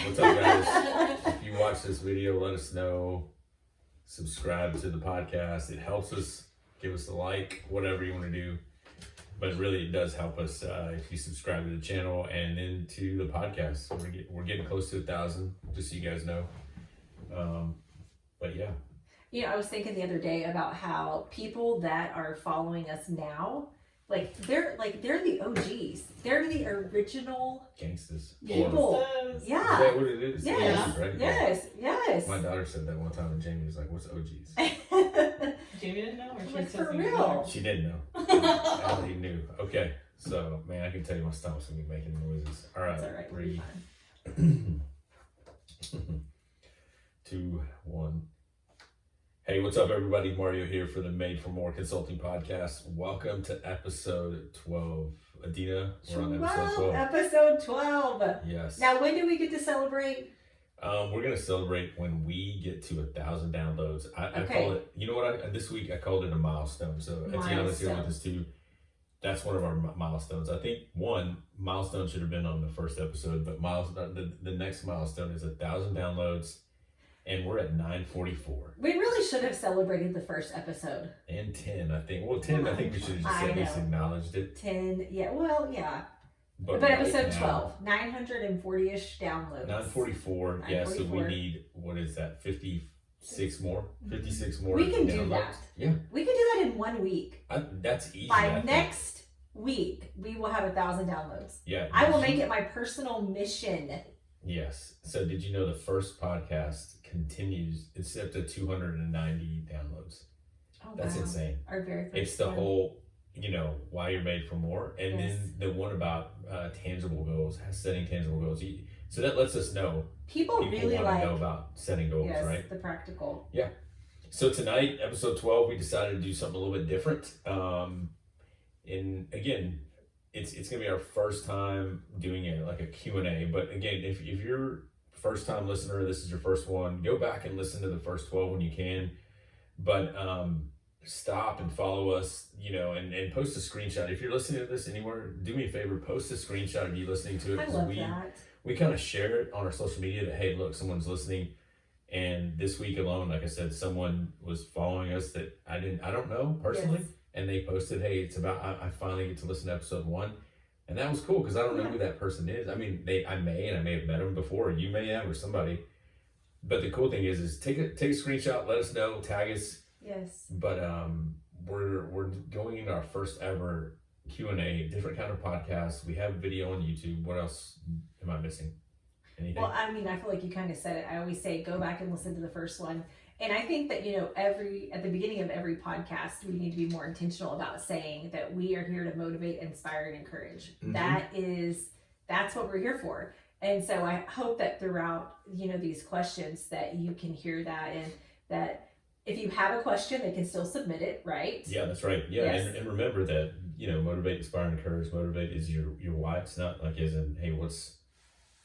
What's up, guys? If you watch this video, let us know. Subscribe to the podcast. It helps us. Give us a like, whatever you want to do. But really, it does help us if you subscribe to the channel and then to the podcast. We're getting close to 1,000, just so you guys know. But yeah. You know, I was thinking the other day about how people that are following us now, they're the OGs. They're the original Gangsters. people. Yeah. Is that what it is? Yes. Gangsters, right? Yes. My daughter said that one time, and Jamie was like, "What's OGs?" Jamie didn't know, or she Like, said for real? She didn't know. Allie knew. Okay, so man, I can tell you my stomach's gonna be making noises. All right, That's all right. 3, 2, 1. Hey, what's up, everybody? Mario here for the Made for More Consulting Podcast. Welcome to episode 12. Adina, we're on episode 12. Episode 12. Yes. Now, when do we get to celebrate? We're gonna celebrate when we get to 1,000 downloads. I call it. You know what? This week I called it a milestone. So Adina's here with us too. That's one of our milestones. I think one milestone should have been on the first episode, but the next milestone is 1,000 downloads. And we're at 944. We really should have celebrated the first episode. And 10, I think. Well, 10, I think we should have just at least acknowledged it. 10, yeah. Well, yeah. But right episode now, 12, 940-ish downloads. 944. Yeah, so we need, what is that, 56 more? 56 more. We can downloads. do that. Yeah. We can do that in 1 week. That's easy. By next week, we will have 1,000 downloads. Yeah. I will make it my personal mission. Yes. So did you know the first podcast continues? It's up to 290 downloads. Oh, That's wow. insane. Our very first It's the one. whole, why you're made for more. And Yes. then the one about tangible goals, setting tangible goals. So that lets us know People really want to know about setting goals, yes, right? The practical. Yeah. So tonight, episode 12, we decided to do something a little bit different. And again, it's going to be our first time doing a Q&A. But again, if you're first time listener, this is your first one, go back and listen to the first 12 when you can. But stop and follow us, and post a screenshot. If you're listening to this anywhere, do me a favor, post a screenshot of you listening to it. I love that. We kind of share it on our social media that, hey, look, someone's listening. And this week alone, like I said, someone was following us that I don't know personally. Yes. And they posted, hey, it's about, I finally get to listen to episode 1. And that was cool because I don't know who that person is. I mean, I may have met them before, or you may have, or somebody. But the cool thing is take a screenshot, let us know, tag us. Yes. But we're going into our first ever Q&A, different kind of podcast. We have video on YouTube. What else am I missing? Anything? Well, I mean, I feel like you kind of said it. I always say go back and listen to the first one. And I think that, at the beginning of every podcast, we need to be more intentional about saying that we are here to motivate, inspire, and encourage. Mm-hmm. That's what we're here for. And so I hope that throughout, these questions that you can hear that, and that if you have a question, they can still submit it, right? Yeah, that's right. Yeah. Yes. And remember that, motivate, inspire, and encourage. Motivate is your why. It's not like as in, hey,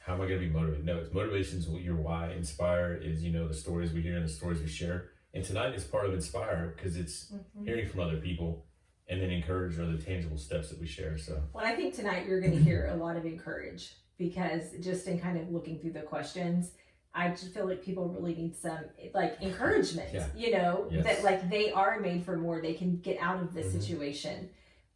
how am I going to be motivated? No, it's motivation is your why. Inspire is, the stories we hear and the stories we share. And tonight is part of Inspire because it's hearing from other people, and then encourage are the tangible steps that we share. So, well, I think tonight you're going to hear a lot of encourage because just in kind of looking through the questions, I just feel like people really need some encouragement, Yes. that they are made for more. They can get out of this situation.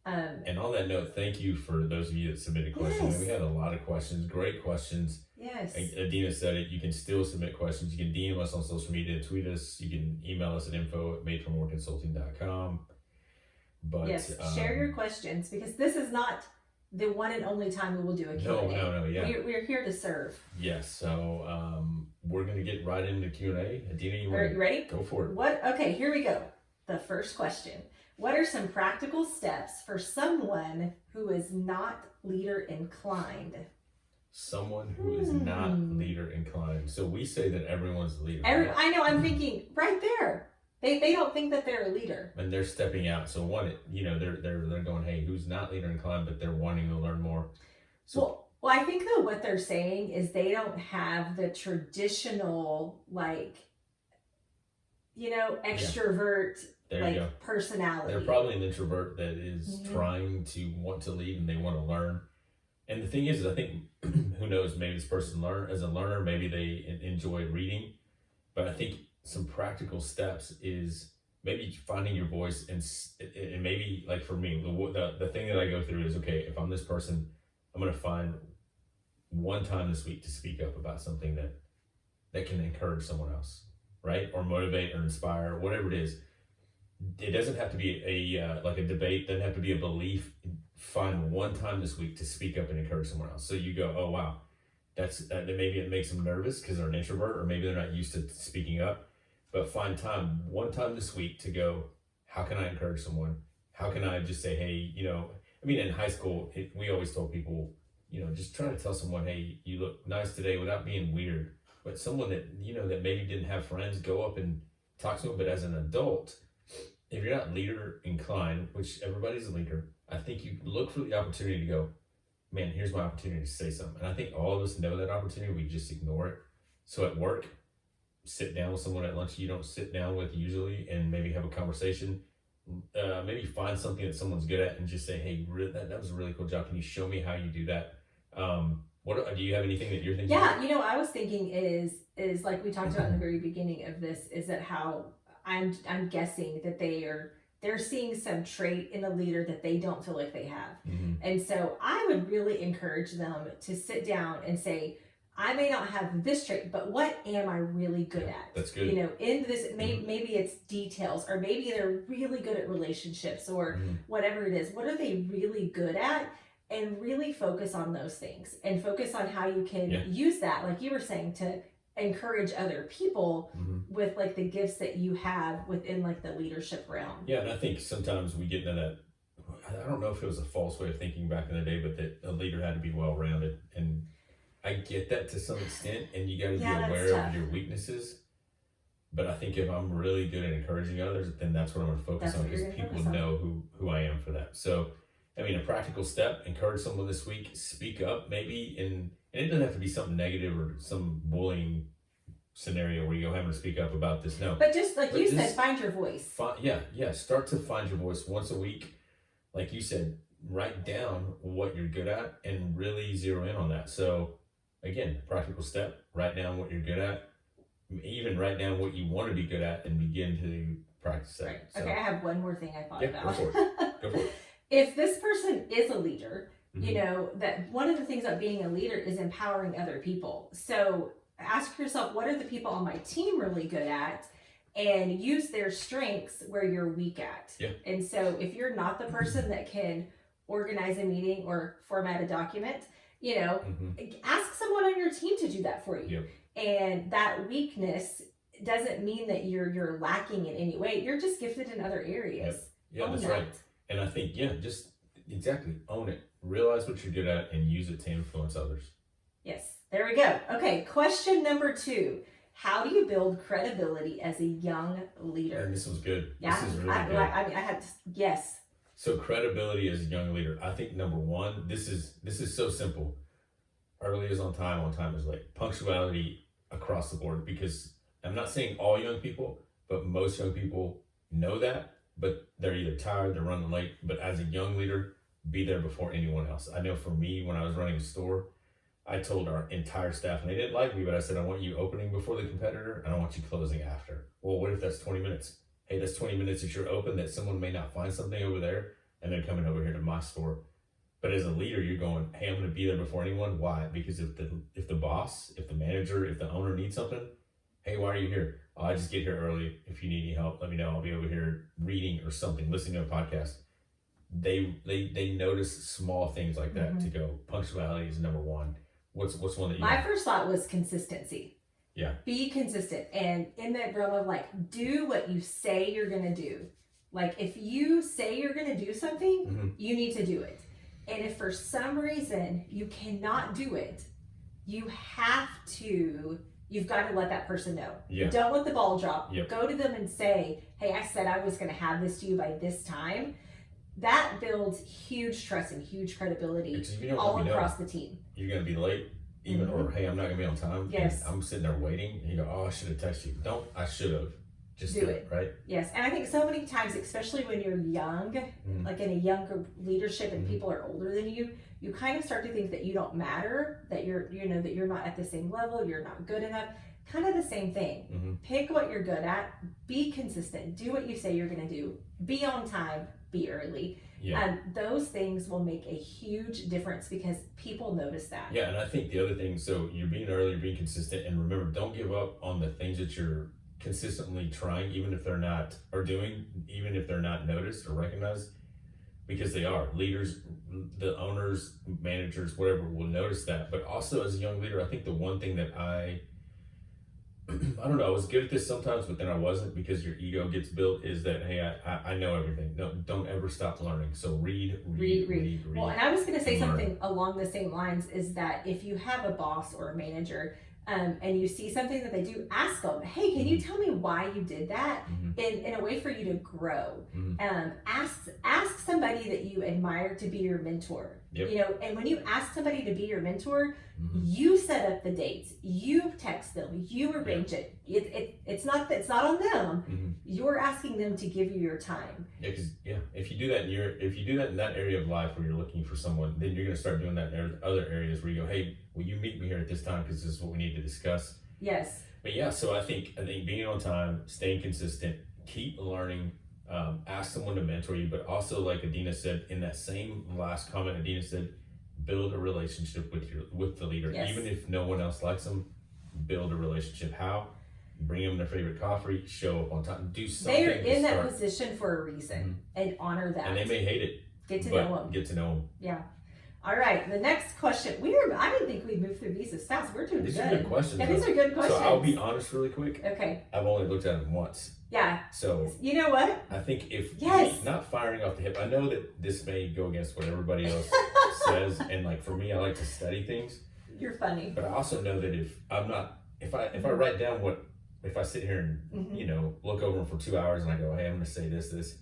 And on that note, thank you for those of you that submitted questions. Yes. We had a lot of questions, great questions. Yes. Adina said it. You can still submit questions. You can DM us on social media, tweet us. You can email us at info@madeformoreconsulting.com. But yes, share your questions because this is not the one and only time we will do a Q&A. No, yeah. We're here to serve. Yes, so we're going to get right into Q&A. Adina, Are you ready? Go for it. Okay, here we go. The first question. What are some practical steps for someone who is not leader inclined? Someone who is not leader inclined. So we say that everyone's a leader. Right? I know, I'm thinking right there. They don't think that they're a leader. And they're stepping out. So they're going, hey, who's not leader inclined, but they're wanting to learn more. So well, I think though what they're saying is they don't have the traditional extrovert personality. They're probably an introvert that is trying to want to lead and they want to learn. And the thing is I think, who knows, maybe this person as a learner, maybe they enjoy reading, but I think some practical steps is maybe finding your voice, and maybe like for me, the thing that I go through is, okay, if I'm this person, I'm going to find one time this week to speak up about something that can encourage someone else, right? Or motivate or inspire, whatever it is. It doesn't have to be a like a debate, doesn't have to be a belief. Find one time this week to speak up and encourage someone else. So you go, oh wow, that maybe it makes them nervous because they're an introvert, or maybe they're not used to speaking up. But find one time this week to go, how can I encourage someone? How can I just say, hey, I mean, in high school, we always told people, just try to tell someone, hey, you look nice today, without being weird. But someone that, that maybe didn't have friends, go up and talk to them. But as an adult, if you're not leader inclined, which everybody's a leader, I think you look for the opportunity to go, man, here's my opportunity to say something. And I think all of us know that opportunity, we just ignore it. So at work, sit down with someone at lunch you don't sit down with usually, and maybe have a conversation. Maybe find something that someone's good at and just say, hey, that was a really cool job. Can you show me how you do that? Do you have anything that you're thinking? Yeah, I was thinking is like we talked about in the very beginning of this, is that how I'm guessing that they're seeing some trait in a leader that they don't feel like they have. Mm-hmm. And so I would really encourage them to sit down and say, I may not have this trait, but what am I really good at? That's good. In this, maybe it's details, or maybe they're really good at relationships, or whatever it is. What are they really good at? And really focus on those things, and focus on how you can use that, like you were saying, to encourage other people with like the gifts that you have within like the leadership realm. Yeah, and I think sometimes we get into that, I don't know if it was a false way of thinking back in the day, but that a leader had to be well-rounded. And I get that to some extent, and you got to be aware of your weaknesses. But I think if I'm really good at encouraging others, then that's what I'm going to focus on, because people know who I am for that. So, I mean, a practical step, encourage someone this week, speak up maybe, and it doesn't have to be something negative or some bullying scenario where you go, having to speak up about this. No. But just like you said, find your voice. Start to find your voice once a week. Like you said, write down what you're good at and really zero in on that. So again, practical step, write down what you're good at, even write down what you want to be good at, and begin to practice that. Right. So, okay, I have one more thing I thought about. Go for it. Go for it. If this person is a leader, that one of the things about being a leader is empowering other people. So ask yourself, what are the people on my team really good at? And use their strengths where you're weak at. Yeah. And so if you're not the person that can organize a meeting or format a document, ask someone on your team to do that for you. Yep. And that weakness doesn't mean that you're lacking in any way. You're just gifted in other areas. Yeah, that's right. And I think, just exactly, own it. Realize what you're good at and use it to influence others. Yes, there we go. Okay, question number 2. How do you build credibility as a young leader? And this was good. Yeah, this is really good. I had to, yes. So credibility as a young leader. I think number 1, this is so simple. Early is on time is late. Punctuality across the board, because I'm not saying all young people, but most young people know that, but they're either tired, they're running late. But as a young leader, be there before anyone else. I know for me, when I was running a store, I told our entire staff, and they didn't like me, but I said, I want you opening before the competitor, and I want you closing after. Well, what if that's 20 minutes? Hey, that's 20 minutes that you're open, that someone may not find something over there, and they're coming over here to my store. But as a leader, you're going, hey, I'm going to be there before anyone. Why? Because if the boss, if the manager, if the owner needs something, hey, why are you here? Oh, I just get here early. If you need any help, let me know. I'll be over here reading or something, listening to a podcast. They notice small things like that to go, punctuality is number 1. What's one that you My first thought was consistency. Yeah. Be consistent. And in that realm of like, do what you say you're going to do. Like if you say you're going to do something, you need to do it. And if for some reason you cannot do it, you've got to let that person know. Yeah. Don't let the ball drop. Yep. Go to them and say, hey, I said I was going to have this to you by this time. That builds huge trust and huge credibility all across the team. You're going to be late, even, or hey, I'm not going to be on time. Yes. I'm sitting there waiting, and you go, oh, I should have texted you. I should have. Just do it. Right? Yes, and I think so many times, especially when you're young, like in a younger leadership and people are older than you kind of start to think that you don't matter, that that you're not at the same level, you're not good enough. Kind of the same thing. Pick what you're good at, be consistent, do what you say you're going to do, be on time, be early. Yeah. Those things will make a huge difference because people notice that. Yeah, and I think the other thing, so you're being early, you're being consistent, and remember, don't give up on the things that you're consistently trying, even if they're not, or doing, even if they're not noticed or recognized, because they are. Leaders, the owners, managers, whatever, will notice that. But also as a young leader, I think the one thing that I don't know, I was good at this sometimes, but then I wasn't, because your ego gets built, is that, hey, I know everything. No, don't ever stop learning. So read. Well, and I was going to say something along the same lines, is that if you have a boss or a manager, and you see something that they do, ask them, hey, can you tell me why you did that, in a way for you to grow. Ask somebody that you admire to be your mentor. Yep. And when you ask somebody to be your mentor, you set up the dates, you text them, you arrange it. It's not on them. You're asking them to give you your time. Because if you do that in that area of life where you're looking for someone, then you're going to start doing that in other areas where you go, hey, will you meet me here at this time, because this is what we need to discuss. Yes. But yeah, so I think being on time, staying consistent, keep learning, ask someone to mentor you, but also, like Adina said in that same last comment, Adina said, build a relationship with the leader. Yes. Even if no one else likes them, build a relationship. How? Bring them their favorite coffee, show up on time, do something. They're in that position for a reason, and honor that. And they may hate it. Get to know them. Get to know them. Yeah. All right, the next question. I didn't think we'd move through these as fast. We're doing These good. are good questions. Yeah, these are good questions. So I'll be honest really quick. Okay. I've only looked at them once. Yeah. So you know what? I think if Yes. not firing off the hip, I know that this may go against what everybody else says, and like for me, I like to study things. You're funny. But I also know that if I write down if I sit here and look over them for 2 hours and I go, hey, I'm going to say this,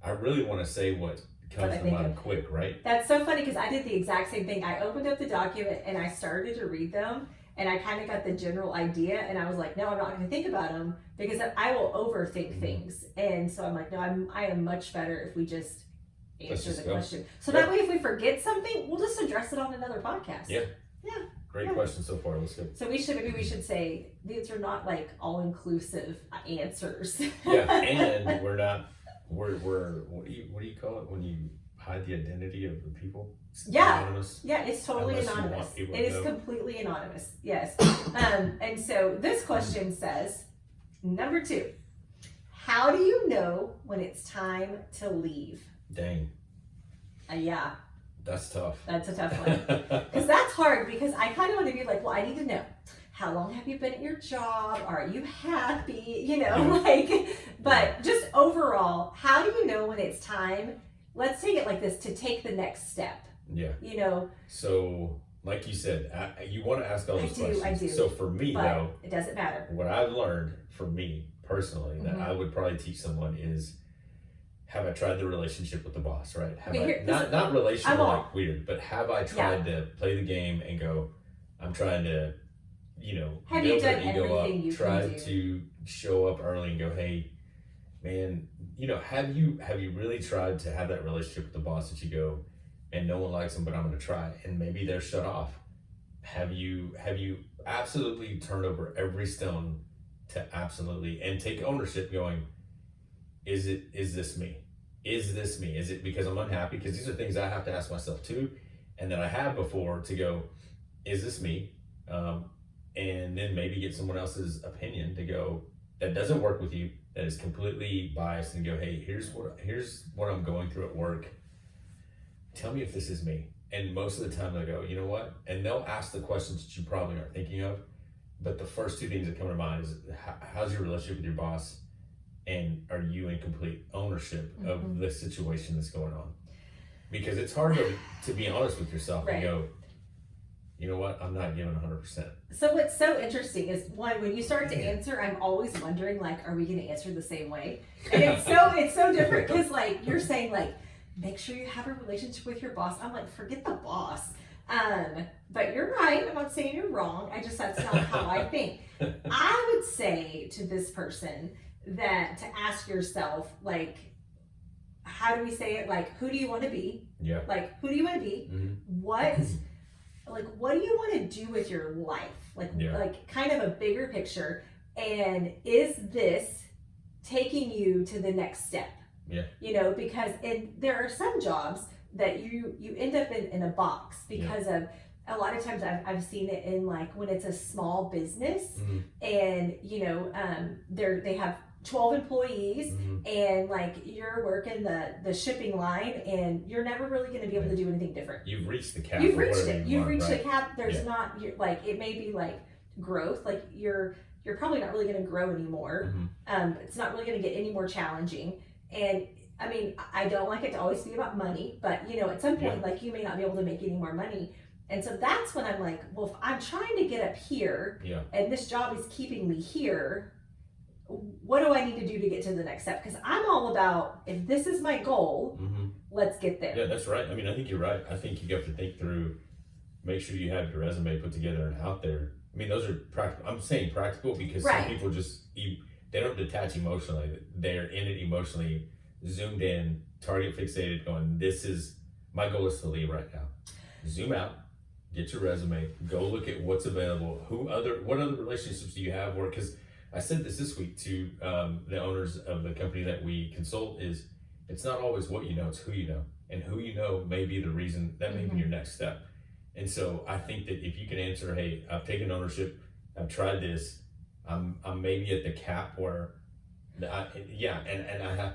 I really want to say what comes to mind quick, right? That's so funny, because I did the exact same thing. I opened up the document and I started to read them, and I kind of got the general idea, and I was like, no, I'm not going to think about them, because I will overthink things. And so I'm like, no, I am much better if we just answer the question. So that way, if we forget something, we'll just address it on another podcast. Yeah. Yeah. Great question so far. Let's go. So we should say these are not like all-inclusive answers. Yeah, and we're what do you call it when you hide the identity of the people? Anonymous. Yeah, it's totally anonymous. It is completely anonymous. Yes. And so this question says, number 2, how do you know when it's time to leave? Dang. Yeah. That's tough. That's a tough one. Because that's hard, because I kind of want to be like, well, I need to know, how long have you been at your job? Are you happy? But just overall, how do you know when it's time, let's take it like this, to take the next step? Yeah. So, like you said, you want to ask all those questions. I do. So for me, though, it doesn't matter. What I've learned for me personally that I would probably teach someone is, have I tried the relationship with the boss, right? Not relational like weird, but have I tried to play the game and go, I'm trying to, have build you done their ego everything up, you try can do? to show up early and go, hey, man, have you really tried to have that relationship with the boss that you go, and no one likes them, but I'm going to try, and maybe they're shut off. Have you absolutely turned over every stone to absolutely and take ownership, going, is this me? Is this me? Is it because I'm unhappy? Because these are things I have to ask myself too, and that I have before, to go, is this me? And then maybe get someone else's opinion to go, that doesn't work with you, that is completely biased, and go, hey, here's what I'm going through at work. Tell me if this is me. And most of the time they'll go, you know what? And they'll ask the questions that you probably aren't thinking of. But the first 2 things that come to mind is, how's your relationship with your boss? And are you in complete ownership of the situation that's going on? Because it's hard to be honest with yourself and go, you know what, I'm not giving 100%. So what's so interesting is, one, when you start to answer, I'm always wondering, like, are we going to answer the same way? And it's so different, because like you're saying, like, make sure you have a relationship with your boss. I'm like, forget the boss. But you're right. I'm not saying you're wrong. That's not how I think. I would say to this person that to ask yourself, like, how do we say it? Like, who do you want to be? Yeah. Like, who do you want to be? What, like, what do you want to do with your life? Like, like kind of a bigger picture. And is this taking you to the next step? Yeah. You know, because there are some jobs that you end up in a box because of, a lot of times I've seen it in, like, when it's a small business and, you know, they have 12 employees and, like, you're working the shipping line and you're never really going to be able to do anything different. You've reached the cap. You've reached it. You've reached the the cap. There's not, like, it may be like growth, like you're probably not really going to grow anymore. It's not really going to get any more challenging. And I mean, I don't like it to always be about money, but, you know, at some point, like, you may not be able to make any more money. And so that's when I'm like, well, if I'm trying to get up here and this job is keeping me here, what do I need to do to get to the next step? Because I'm all about, if this is my goal, let's get there. Yeah, that's right. I mean, I think you're right. I think you have to think through, make sure you have your resume put together and out there. I mean, those are practical. I'm saying practical because some people just, they don't detach emotionally. They're in it emotionally, zoomed in, target fixated, going, this is, my goal is to leave right now. Zoom out. Get your resume, go look at what's available. What other relationships do you have? Or, because I said this week to the owners of the company that we consult, is it's not always what you know, it's who you know. And who you know may be the reason, that may be your next step. And so I think that if you can answer, hey, I've taken ownership, I've tried this, I'm maybe at the cap where, and I have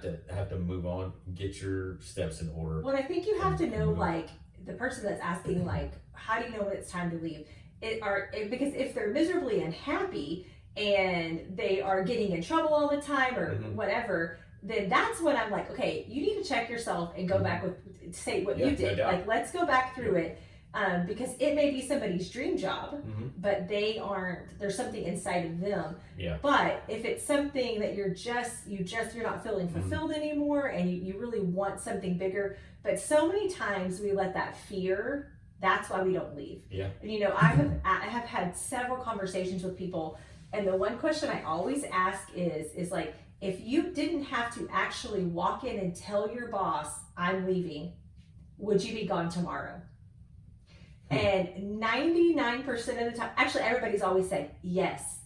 to move on, get your steps in order. Well, I think you have to know, like, the person that's asking, like, how do you know when it's time to leave? Because if they're miserably unhappy and they are getting in trouble all the time or whatever, then that's when I'm like, okay, you need to check yourself and go back say what you did. Like, let's go back through it. Because it may be somebody's dream job, but there's something inside of them. Yeah. But if it's something that you're not feeling fulfilled anymore and you really want something bigger, but so many times we let that fear, that's why we don't leave. Yeah. And, you know, I have had several conversations with people, and the one question I always ask is like, if you didn't have to actually walk in and tell your boss, I'm leaving, would you be gone tomorrow? And 99% of the time, actually everybody's always said yes,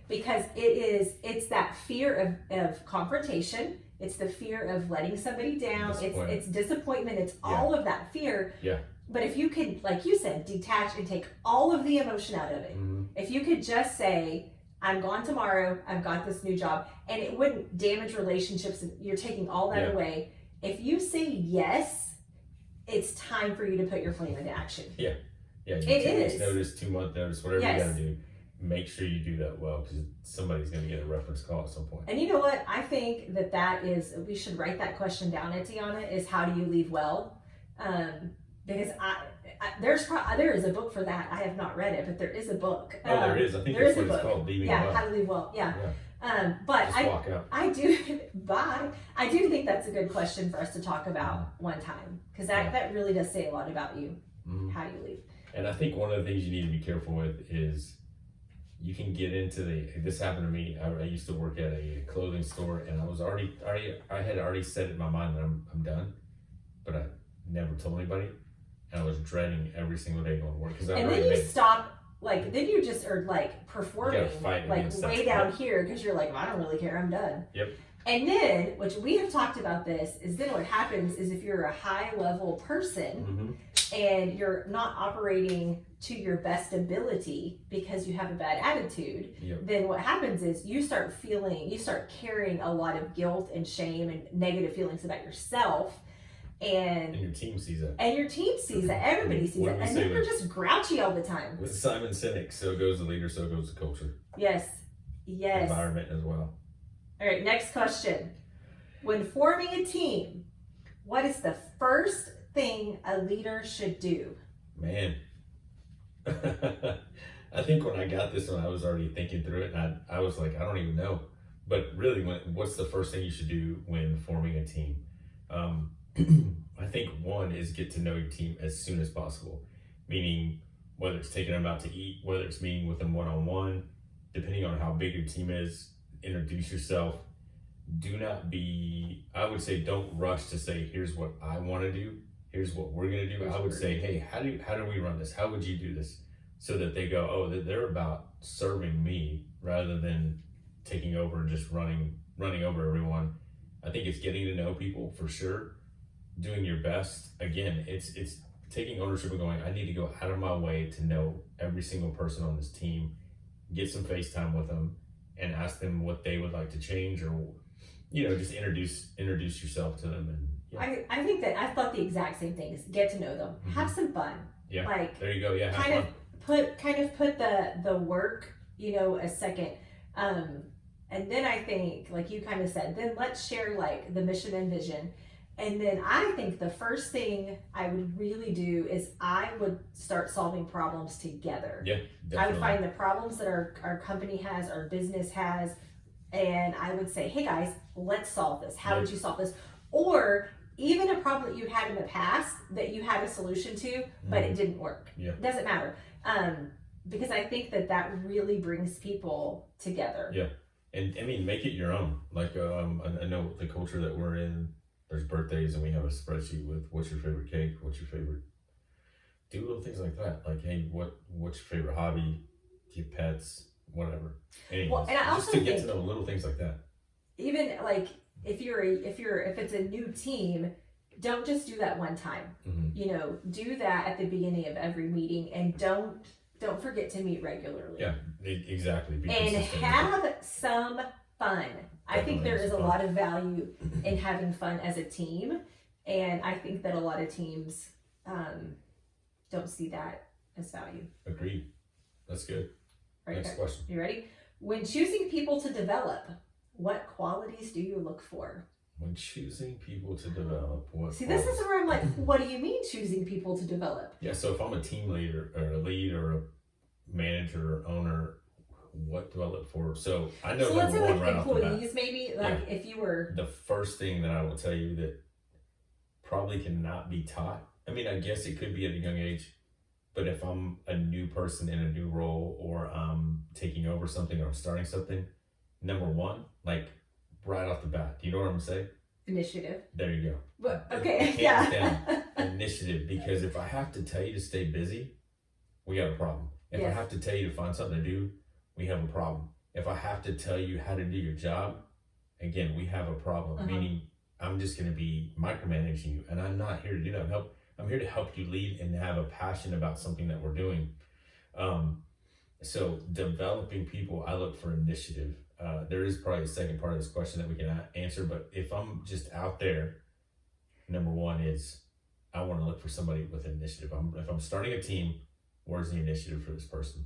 because it's that fear of confrontation. It's the fear of letting somebody down. It's disappointment. It's all of that fear. Yeah. But if you could, like you said, detach and take all of the emotion out of it, if you could just say, I'm gone tomorrow, I've got this new job, and it wouldn't damage relationships, and you're taking all that away. If you say yes, it's time for you to put your plan into action. Yeah. Yeah, it 2 weeks is. notice, 2 month notice, whatever you gotta do. Make sure you do that well, because somebody's gonna get a reference call at some point. And you know what? I think that is, we should write that question down, Adina, is how do you leave well? Because there is a book for that. I have not read it, but there is a book. Oh, there is. I think that's what it's called, Leaving Well. How to leave well. Yeah. But just walk out. I do think that's a good question for us to talk about one time, because that really does say a lot about you, how you leave. And I think one of the things you need to be careful with is you can get into this happened to me. I used to work at a clothing store, and I had already set in my mind that I'm done, but I never told anybody, and I was dreading every single day going to work. And then you stop, like, then you just are like performing, like way down here, because you're like, well, I don't really care, I'm done. Yep. And then, which we have talked about this, is then what happens is if you're a high level person and you're not operating to your best ability because you have a bad attitude, then what happens is you start carrying a lot of guilt and shame and negative feelings about yourself. And your team sees it. And your team sees it. Everybody sees it. And then you're just grouchy all the time. With Simon Sinek, so goes the leader, so goes the culture. Yes. Environment as well. All right, next question. When forming a team, what is the first thing a leader should do? Man. I think when I got this one, I was already thinking through it, and I was like, I don't even know. But really, what's the first thing you should do when forming a team? I think one is get to know your team as soon as possible. Meaning, whether it's taking them out to eat, whether it's meeting with them one-on-one, depending on how big your team is, introduce yourself, do not be, I would say, don't rush to say, here's what I want to do. Here's what we're going to do. I would say, hey, how do we run this? How would you do this? So that they go, oh, they're about serving me rather than taking over and just running over everyone. I think it's getting to know people for sure, doing your best. Again, it's taking ownership and going, I need to go out of my way to know every single person on this team, get some FaceTime with them, and ask them what they would like to change, or just introduce yourself to them. And yeah. I think that I thought the exact same thing. Is get to know them, have some fun. Yeah, like there you go. Yeah, have kind fun. of put the work a second. And then I think, like you kind of said, then let's share like the mission and vision. And then I think the first thing I would really do is I would start solving problems together. Yeah, definitely. I would find the problems that our company has, our business has, and I would say, hey guys, let's solve this. How would you solve this? Or even a problem that you had in the past that you had a solution to, but it didn't work. Yeah. It doesn't matter. Because I think that really brings people together. Yeah. And I mean, make it your own. Like, I know the culture that we're in, there's birthdays and we have a spreadsheet with what's your favorite cake, what's your favorite, do little things like that. Like, hey, what's your favorite hobby? Do you have pets? Whatever. Anyways, Well, and I just also to get think, to know little things like that. even like if it's a new team, don't just do that one time. Mm-hmm. Do that at the beginning of every meeting, and don't forget to meet regularly. Yeah, exactly. Be And consistent. have some fun. I think Definitely there have is a some fun. lot of value in having fun as a team, and I think that a lot of teams don't see that as value. Agreed. That's good. Right? Next question. You ready? When choosing people to develop, what qualities do you look for? When choosing people to develop, what? See, this is where I'm like, what do you mean choosing people to develop? Yeah, so if I'm a team leader or a lead or a manager or owner, what do I look for? So I know So let's say number one like right off the bat. employees, maybe like if you were The first thing that I will tell you that probably cannot be taught. I mean, I guess it could be at a young age, but if I'm a new person in a new role, or I'm taking over something or I'm starting something, number one, like right off the bat, do you know what I'm saying? initiative. There you go. But okay, Hands yeah. down, initiative. Because if I have to tell you to stay busy, we have a problem. If I Yes. have to tell you to find something to do, we have a problem. If I have to tell you how to do your job, again, we have a problem. Meaning, I'm just going to be micromanaging you, and I'm not here to do that. I'm here to help you lead and have a passion about something that we're doing. So developing people, I look for initiative. There is probably a second part of this question that we can answer, but if I'm just out there, number one is I want to look for somebody with initiative. If I'm starting a team, where's the initiative for this person?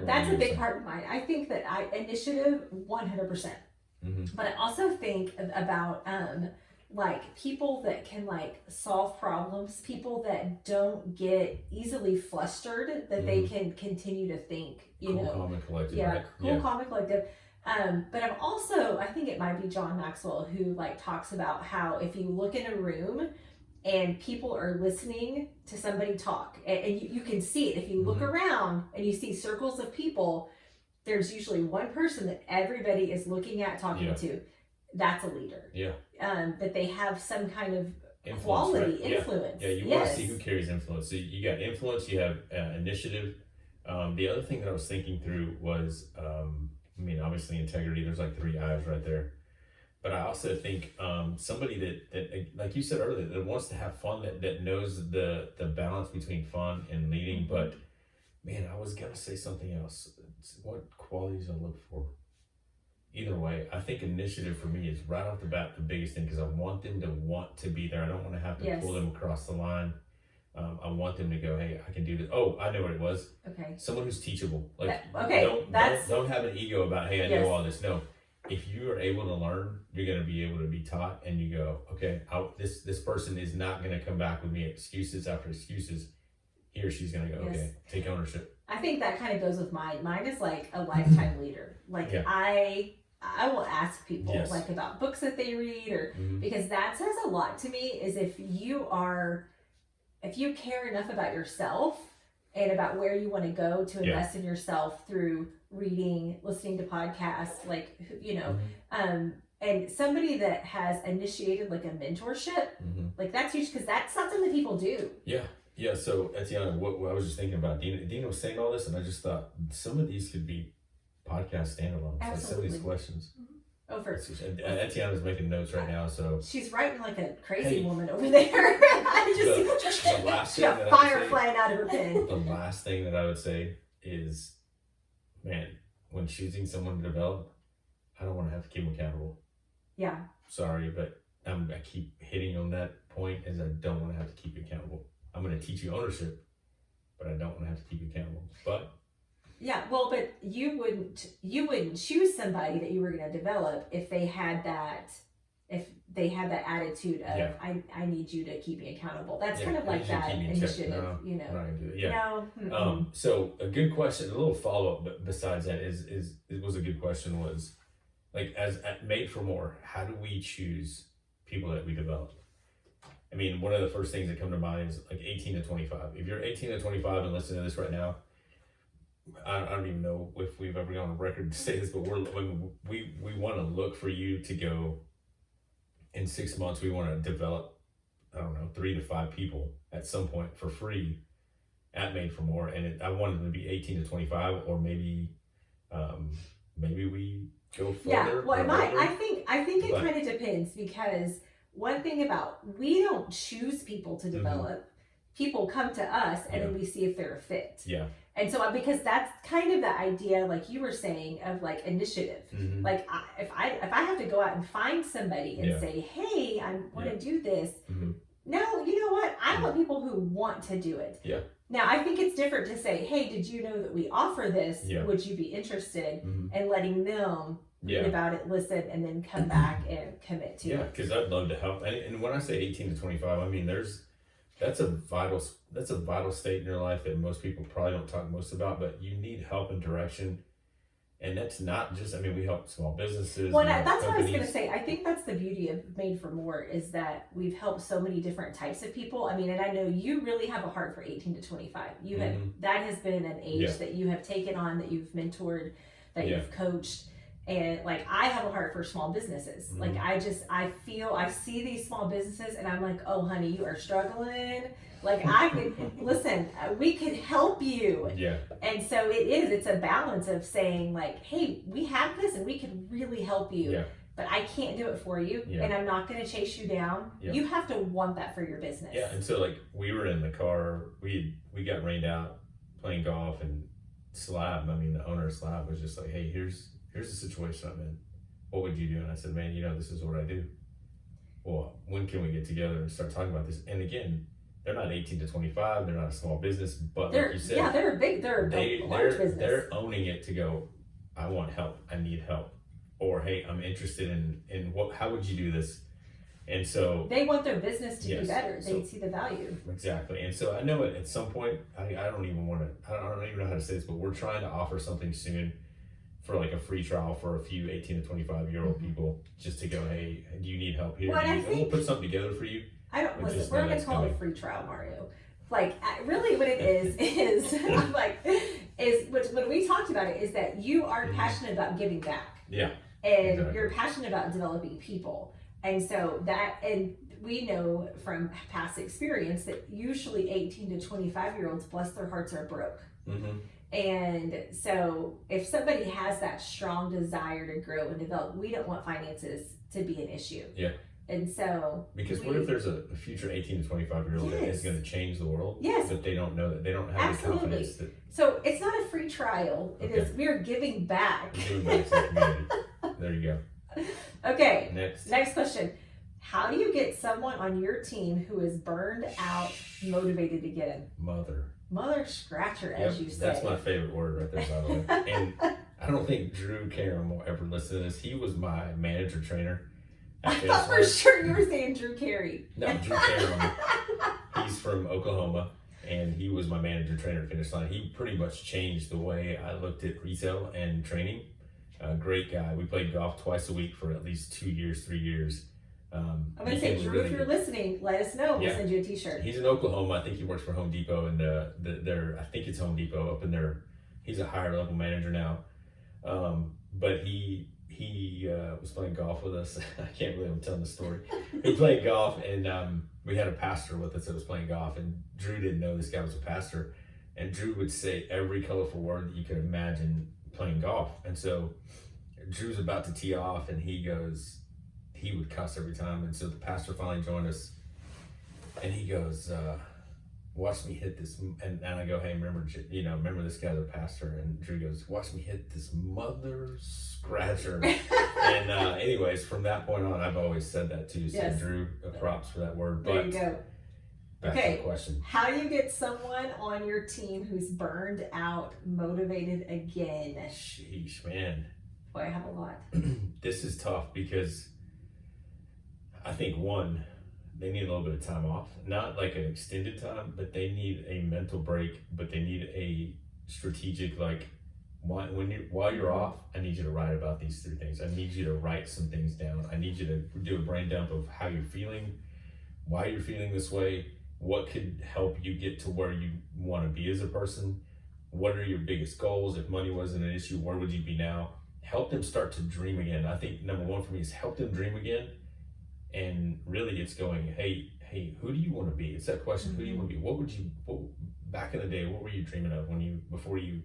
That's a big part of mine. I think that initiative 100%. But I also think about like people that can like solve problems, people that don't get easily flustered, that they can continue to think, Cool, calm, and collected, yeah, right? cool, calm, and collective. But I'm also, I think it might be John Maxwell who like talks about how if you look in a room and people are listening to somebody talk, and you can see it if you look around and you see circles of people, there's usually one person that everybody is looking at, talking to. That's a leader. Yeah. That they have some kind of Influence, quality, right? influence. Yeah, you want to see who carries influence. So you got influence, you have initiative. The other thing that I was thinking through was, I mean, obviously integrity, there's like 3 I's right there. But I also think somebody that, like you said earlier, that wants to have fun, that knows the balance between fun and leading. But man, I was going to say something else. What qualities I look for? Either way, I think initiative for me is right off the bat the biggest thing, because I want them to want to be there. I don't want to have to pull them across the line. I want them to go, hey, I can do this. Oh, I know what it was. Okay. Someone who's teachable. Like, that's don't have an ego about, hey, I know all this. No, if you are able to learn, you're going to be able to be taught, and you go, okay, this person is not going to come back with me excuses after excuses. He or she's going to go, okay, take ownership. I think that kind of goes with mine. Mine is like a lifetime leader. Like I will ask people like about books that they read, or because that says a lot to me. Is if you care enough about yourself and about where you want to go to invest in yourself through reading, listening to podcasts, like, you know, and somebody that has initiated like a mentorship, like that's huge because that's something that people do. Yeah. So Etiana, what I was just thinking about, Dina was saying all this, and I just thought some of these could be podcast standalones. Like some of these questions. Etiana's making notes right now, so she's writing like a crazy woman over there. I just the last she got fire flying out of her pen. The last thing that I would say is, man, when choosing someone to develop, I don't want to have to keep them accountable. Yeah. Sorry, but I keep hitting on that point, is I don't want to have to keep you accountable. I'm going to teach you ownership, but I don't want to have to keep you accountable. But yeah, well, but you wouldn't choose somebody that you were going to develop if they had that attitude of I need you to keep me accountable. That's kind of like that initiative, you know. I'm not gonna do that. No. So a good question, a little follow up, but besides that is it was a good question, was like, as at Made for More, how do we choose people that we develop? I mean, one of the first things that come to mind is like 18 to 25. If you're 18 to 25 and listening to this right now, I don't even know if we've ever gone on record to say this, but we want to look for you to go, in 6 months, we want to develop, 3 to 5 people at some point for free at Made for More. And I want them to be 18 to 25, or maybe we go further. Yeah, well, I think it kind of depends, because one thing about, we don't choose people to develop. People come to us and then we see if they're a fit. Yeah. And so, because that's kind of the idea, like you were saying, of like initiative. Like if I have to go out and find somebody and say, hey, I want to do this. No, you know what? I want people who want to do it. Yeah. Now, I think it's different to say, hey, did you know that we offer this? Would you be interested? And letting them read about it, listen, and then come back and commit to it. Yeah, because I'd love to help. And when I say 18 to 25, I mean, that's a vital state in your life that most people probably don't talk most about, but you need help and direction. And that's not just, we help small businesses. Well, that's what I was going to say. I think that's the beauty of Made for More, is that we've helped so many different types of people. And I know you really have a heart for 18 to 25. You have, that has been an age that you have taken on, that you've mentored, that you've coached. And like, I have a heart for small businesses. Like, I see these small businesses and I'm like, oh honey, you are struggling. Like, I could, listen, we could help you. Yeah. And so it's a balance of saying like, hey, we have this and we can really help you. Yeah. But I can't do it for you, and I'm not going to chase you down. Yeah. You have to want that for your business. Yeah, and so like, we were in the car, we got rained out playing golf, and Slab, the owner of Slab was just like, hey, here's the situation I'm in. What would you do? And I said, man, this is what I do. Well, when can we get together and start talking about this? And again, they're not 18 to 25. They're not a small business, but like you said, they're a large business. They're owning it to go, I want help. I need help. Or, hey, I'm interested in what, how would you do this? And so they want their business to be better. They see the value. Exactly. And so I know at some point, I don't even know how to say this, but we're trying to offer something soon for like a free trial for a few 18 to 25-year-old people, just to go, hey, do you need help here? Well, and we'll put something together for you. We're not going to call it a free trial, Mario. Like, really what it is I'm like, what we talked about it is that you are passionate about giving back. Yeah. And you're passionate about developing people. And so and we know from past experience that usually 18 to 25-year-olds, bless their hearts, are broke. And so if somebody has that strong desire to grow and develop, we don't want finances to be an issue. Yeah. And so, because what if there's a future 18 to 25-year-old that is going to change the world? Yes. But they don't know that. They don't have the confidence that. So it's not a free trial. It is, we're giving back. We're giving back to the community. There you go. Okay. Next question. How do you get someone on your team who is burned out, motivated again? Mother scratcher, as you say. That's my favorite word right there, by the way. And I don't think Drew Caron will ever listen to this. He was my manager trainer. I thought for sure you were saying Drew Carey. No, Drew Caron. He's from Oklahoma, and he was my manager trainer at Finish Line. He pretty much changed the way I looked at retail and training. Great guy. We played golf twice a week for at least 2 years, 3 years. I'm going to say, Drew, if you're listening, let us know. We'll send you a t-shirt. He's in Oklahoma. I think he works for Home Depot, and I think Kids Home Depot up in there. He's a higher level manager now. But he was playing golf with us. I can't believe I'm telling the story. He played golf, and we had a pastor with us that was playing golf, and Drew didn't know this guy was a pastor. And Drew would say every colorful word that you could imagine playing golf. And so Drew's about to tee off, and he would cuss every time. And so the pastor finally joined us, and he goes, watch me hit this. And I go, hey, remember this guy's a pastor. And Drew goes, watch me hit this mother scratcher. And anyways, from that point on, I've always said that too. So Yes. Drew, props for that word. There But you go. back Okay. to the question. How do you get someone on your team who's burned out, motivated again? Sheesh, man. Boy, I have a lot. This is tough because I think one, they need a little bit of time off, not like an extended time, but they need a mental break, but they need a strategic, like while you're off, I need you to write about these 3 things. I need you to write some things down. I need you to do a brain dump of how you're feeling, why you're feeling this way, what could help you get to where you want to be as a person, what are your biggest goals. If money wasn't an issue, where would you be now? Help them start to dream again. I think number 1 for me is help them dream again. And really it's going, hey, who do you want to be? It's that question, who do you want to be? What back in the day, what were you dreaming of before you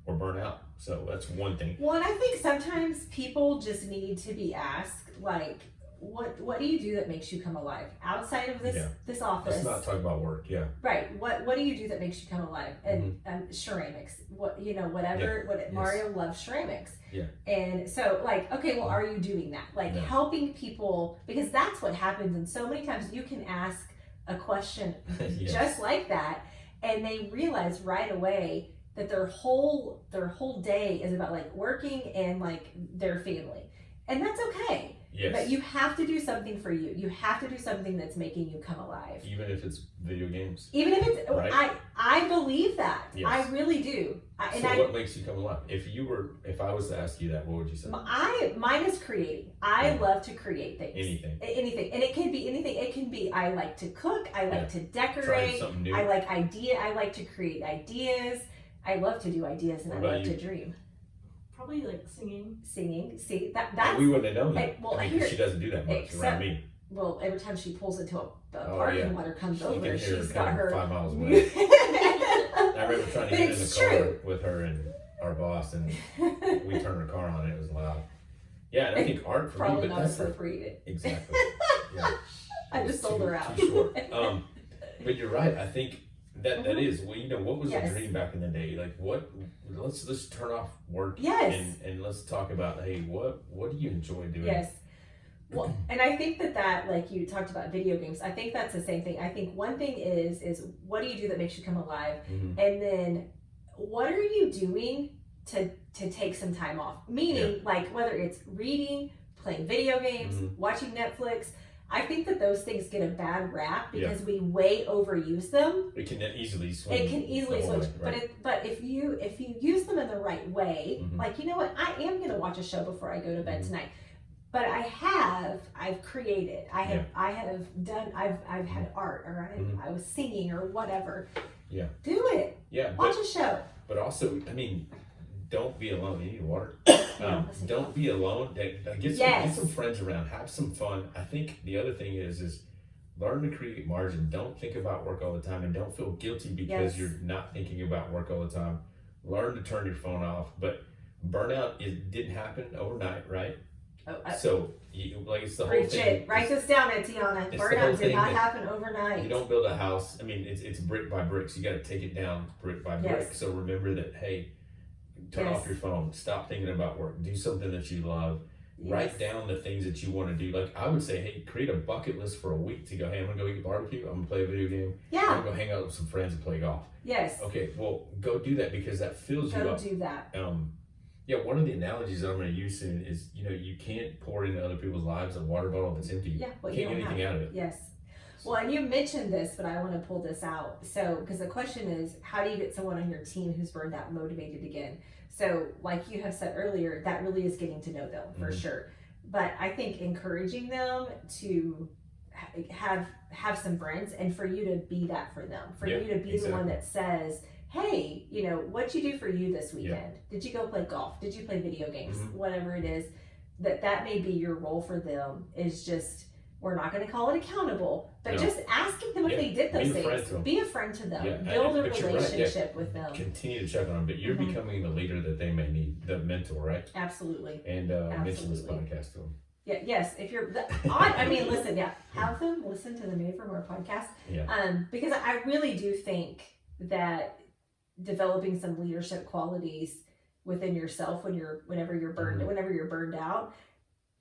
were burnt out? So that's one thing. Well, and I think sometimes people just need to be asked, like, what do you do that makes you come alive outside of this office? Let's not talk about work. Yeah. Right. What do you do that makes you come alive? And ceramics. Mario loves ceramics. Yeah. And so, like, okay, well, are you doing that? Like, No. helping people, because that's what happens. And so many times you can ask a question Yes. just like that, and they realize right away that their whole day is about like working and like their family, and that's okay. Yes. But you have to do something for you. You have to do something that's making you come alive. Even if it's video games. Even if it's, Right. I believe that. Yes. I really do. What makes you come alive? If I was to ask you that, what would you say? Mine is creating. I love to create things. Anything. And it can be anything. It can be, I like to cook. I like to Trying decorate. something new. I like to create ideas. I love to do ideas, and I What love about to dream. Probably like singing. Singing. See, But that's, we wouldn't have known that. Hey, well, 'cause here- she doesn't do that much except- around me. well, every time she pulls into a Oh, parking yeah. lot or comes She over, can hear she's her got her 5 miles away. I remember trying to But get in it's the car true. with her and our boss, and we turned the car on and it was loud. Yeah, and I think art for Probably me, but not that's appropriate. exactly. Yeah. I It just was sold her out. Too short. But you're right. I think that is, well, what was Yes. a dream back in the day? Like let's turn off work. Yes. And let's talk about, hey, what do you enjoy doing? Yes. Well, and I think that like you talked about video games, I think that's the same thing. I think one thing is what do you do that makes you come alive? Mhm. And then what are you doing to take some time off? Meaning, like, whether it's reading, playing video games, watching Netflix. I think that those things get a bad rap because we way overuse them. It can easily swing. It can easily the whole switch, way, right? but if you use them in the right way, Mhm. like, you know what, I am gonna watch a show before I go to bed Mhm. tonight. But I've created, I've had art, or I was singing or whatever. Yeah. Do it. Yeah, Watch a show. but also, I mean, don't be alone. You need water. listen. Don't be alone. Get Yes. some friends around. Have some fun. I think the other thing is learn to create margin. Don't think about work all the time, and don't feel guilty because Yes. you're not thinking about work all the time. Learn to turn your phone off. But burnout didn't happen overnight, right? So it's the whole Preach thing. it. Write this down, Etiana. It's the whole Burnout did thing not that happen overnight. You don't build a house. I mean, it's brick by brick. So you got to take it down brick by brick. Yes. So remember that. Hey, turn off your phone. Stop thinking about work. Do something that you love. Yes. Write down the things that you want to do. Like I would say, hey, create a bucket list for a week to go. Hey, I'm gonna go eat barbecue. I'm gonna play a video game. I'm Yeah. gonna go hang out with some friends and play golf. Yes. Okay, well, go do that because that fills you Go up. do that. Yeah, one of the analogies that I'm going to use soon is, you can't pour into other people's lives a water bottle that's empty. Yeah. Well, You can't you get don't anything have. out of it. Yes. Well, and you mentioned this, but I want to pull this out. So, because the question is, how do you get someone on your team who's burned out motivated again? So, like you have said earlier, that really is getting to know them for sure. But I think encouraging them to have some friends, and for you to be that for them, for you to be the one that says, hey, what'd you do for you this weekend? Did you go play golf? Did you play video games? Whatever it is, that may be your role for them, is just, we're not going to call it accountable, but just asking them if they did those things. Be a friend to them. Build a relationship with them. Continue to check on them, but you're becoming the leader that they may need, the mentor, right? Absolutely. And mention this podcast to them. Yeah, yes. If you're, listen, have them listen to the Made for More podcast. Yeah. Because I really do think that developing some leadership qualities within yourself whenever you're burned out,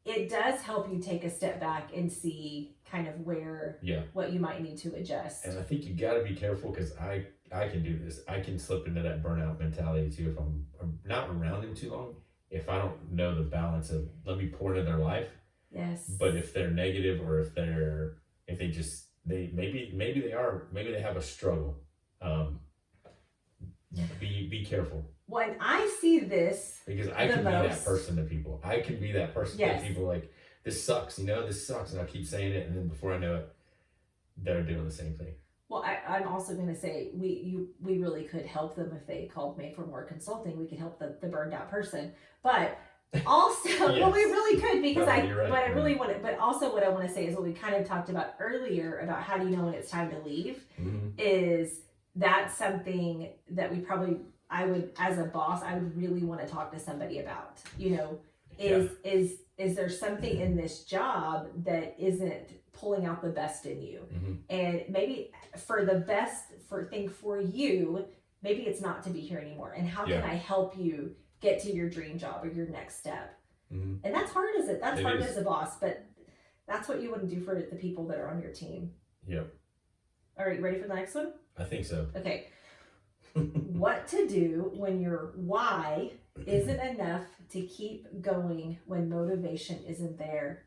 it does help you take a step back and see kind of what you might need to adjust. And I think you got to be careful, because I can do this. I can slip into that burnout mentality too if I'm not around them too long. If I don't know the balance of, let me pour into their life. Yes. But if they're negative, or if they have a struggle, be careful. When I see this, because I can be that person to people. I can be that person to people, like, this sucks, this sucks, and I keep saying it, and then before I know it, they're doing the same thing. Well, I'm also going to say we really could help them if they called Made for More Consulting. We could help the burned out person, but also, well, we really could, because but also what I want to say is what we kind of talked about earlier about how do you know when it's time to leave, is that's something that as a boss, I would really want to talk to somebody about, is there something in this job that isn't pulling out the best in you? And maybe for the best thing for you, maybe it's not to be here anymore. And how can I help you get to your dream job or your next step? And that's hard as a boss, but that's what you want to do for the people that are on your team. Yep. All right, ready for the next one? I think so. Okay. What to do when your why isn't enough to keep going when motivation isn't there?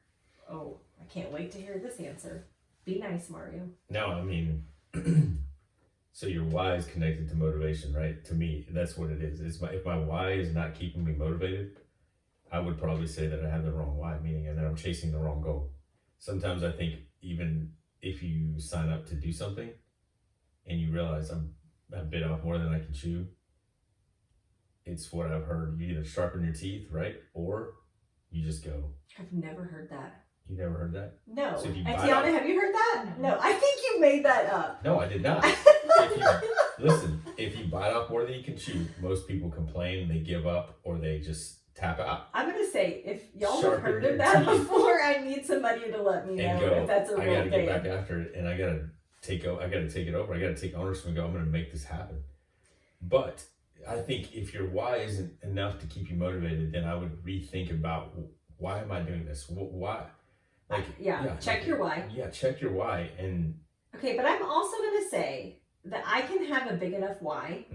Oh, I can't wait to hear this answer. Be nice, Mario. No, I mean, so your why is connected to motivation, right? To me, that's what it is. If my why is not keeping me motivated, I would probably say that I have the wrong why, meaning that I'm chasing the wrong goal. Sometimes I think even if you sign up to do something and you realize I bit off more than I can chew, it's what I've heard. You either sharpen your teeth, right? Or you just go. I've never heard that. You never heard that? No. So and Tiana, have you heard that? No, I think you made that up. No, I did not. If you bite off more than you can chew, most people complain, they give up, or they just tap out. I'm going to say, if y'all have heard of that before, I need somebody to let me know if that's a real thing. I got to get back after it, and I got to take it over. I got to take ownership and go, I'm going to make this happen. But I think if your why isn't enough to keep you motivated, then I would rethink about, why am I doing this? Why? Check your why. Yeah, check your why. And okay, but I'm also going to say that I can have a big enough why,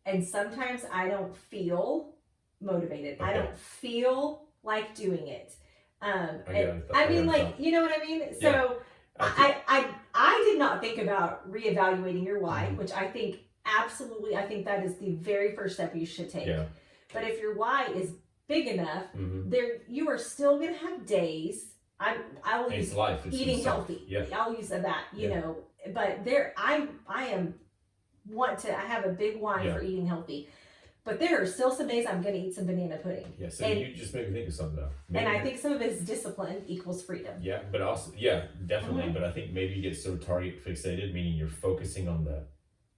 and sometimes I don't feel motivated. Okay. I don't feel like doing it. You know what I mean? So I did not think about reevaluating your why, which I think I think that is the very first step you should take. Yeah. But if your why is big enough, you are still going to have days. I will use eating healthy. Yeah. I'll use that, you know, but I have a big why for eating healthy. But there are still some days I'm going to eat some banana pudding. Yeah, so you just made me think of something though. And I think some of it is discipline equals freedom. Yeah, but also, definitely. But I think maybe you get so target fixated, meaning you're focusing on the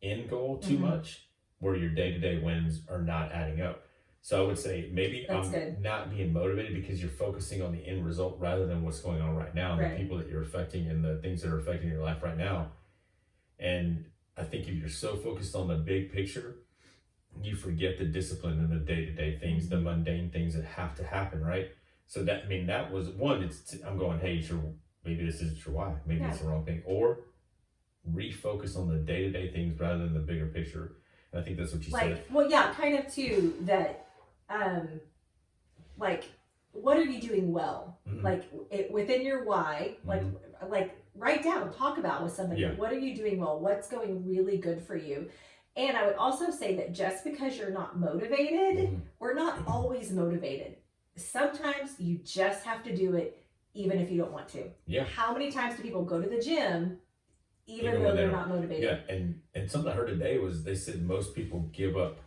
end goal too much, where your day-to-day wins are not adding up. So I would say maybe not being motivated because you're focusing on the end result rather than what's going on right now, and the people that you're affecting and the things that are affecting your life right now. And I think if you're so focused on the big picture, you forget the discipline and the day-to-day things, the mundane things that have to happen, right? So that was one. I'm going, hey, maybe this isn't your why. Maybe it's the wrong thing. Or refocus on the day-to-day things rather than the bigger picture. And I think that's what you said. Well, yeah, kind of too. That, what are you doing well? Within your why, write down, talk about with somebody. Yeah. What are you doing well? What's going really good for you? And I would also say that just because you're not motivated, we're not always motivated. Sometimes you just have to do it even if you don't want to. Yeah. How many times do people go to the gym even Even though when they they're don't- not motivated. Yeah, and something I heard today was they said most people give up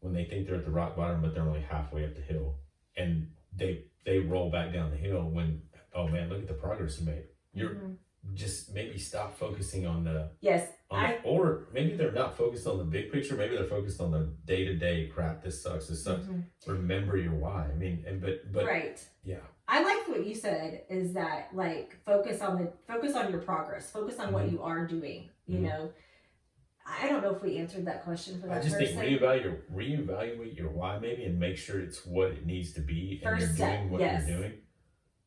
when they think they're at the rock bottom, but they're only halfway up the hill, and they roll back down the hill when, oh man, look at the progress you made. You're Mhm. just maybe stop focusing on the Yes, or maybe they're not focused on the big picture. Maybe they're focused on the day to day crap. This sucks. This sucks. Mhm. Remember your why. I mean, but right. yeah, I like what you said is that like focus on your progress, focus on what Mhm. you are doing. You Mhm. know, I don't know if we answered that question for that I just person. think reevaluate your why maybe and make sure it's what it needs to be and First you're step, doing what yes. you're doing.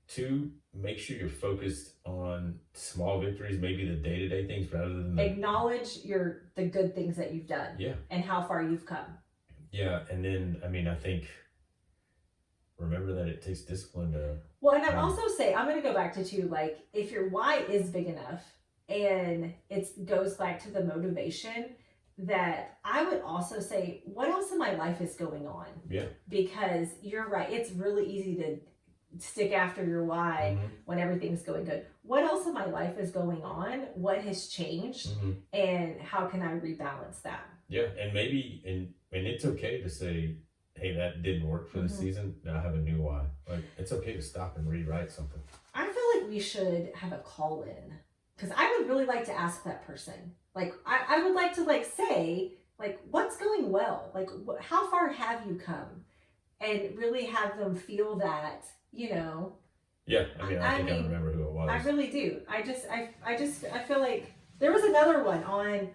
2, make sure you're focused on small victories, maybe the day to day things rather than the Acknowledge the good things that you've done. Yeah. And how far you've come. Yeah, and then I mean I think remember that it takes discipline to Well, and I'd also say I'm going to go back to too, like if your why is big enough and it goes back to the motivation, that I would also say what else in my life is going on. Yeah. Because you're right, it's really easy to stick after your why Mhm. when everything's going good. What else in my life is going on? What has changed? Mhm. And how can I rebalance that? Yeah, and maybe and it's okay to say, hey, that didn't work for the Mhm. season. Now I have a new why. Like it's okay to stop and rewrite something. I feel like we should have a call in because I would really like to ask that person. Like I would like to like say like what's going well, like how far have you come, and really have them feel that, you know. Yeah, I mean I think I mean, remember who it was. I really do. I feel like there was another one on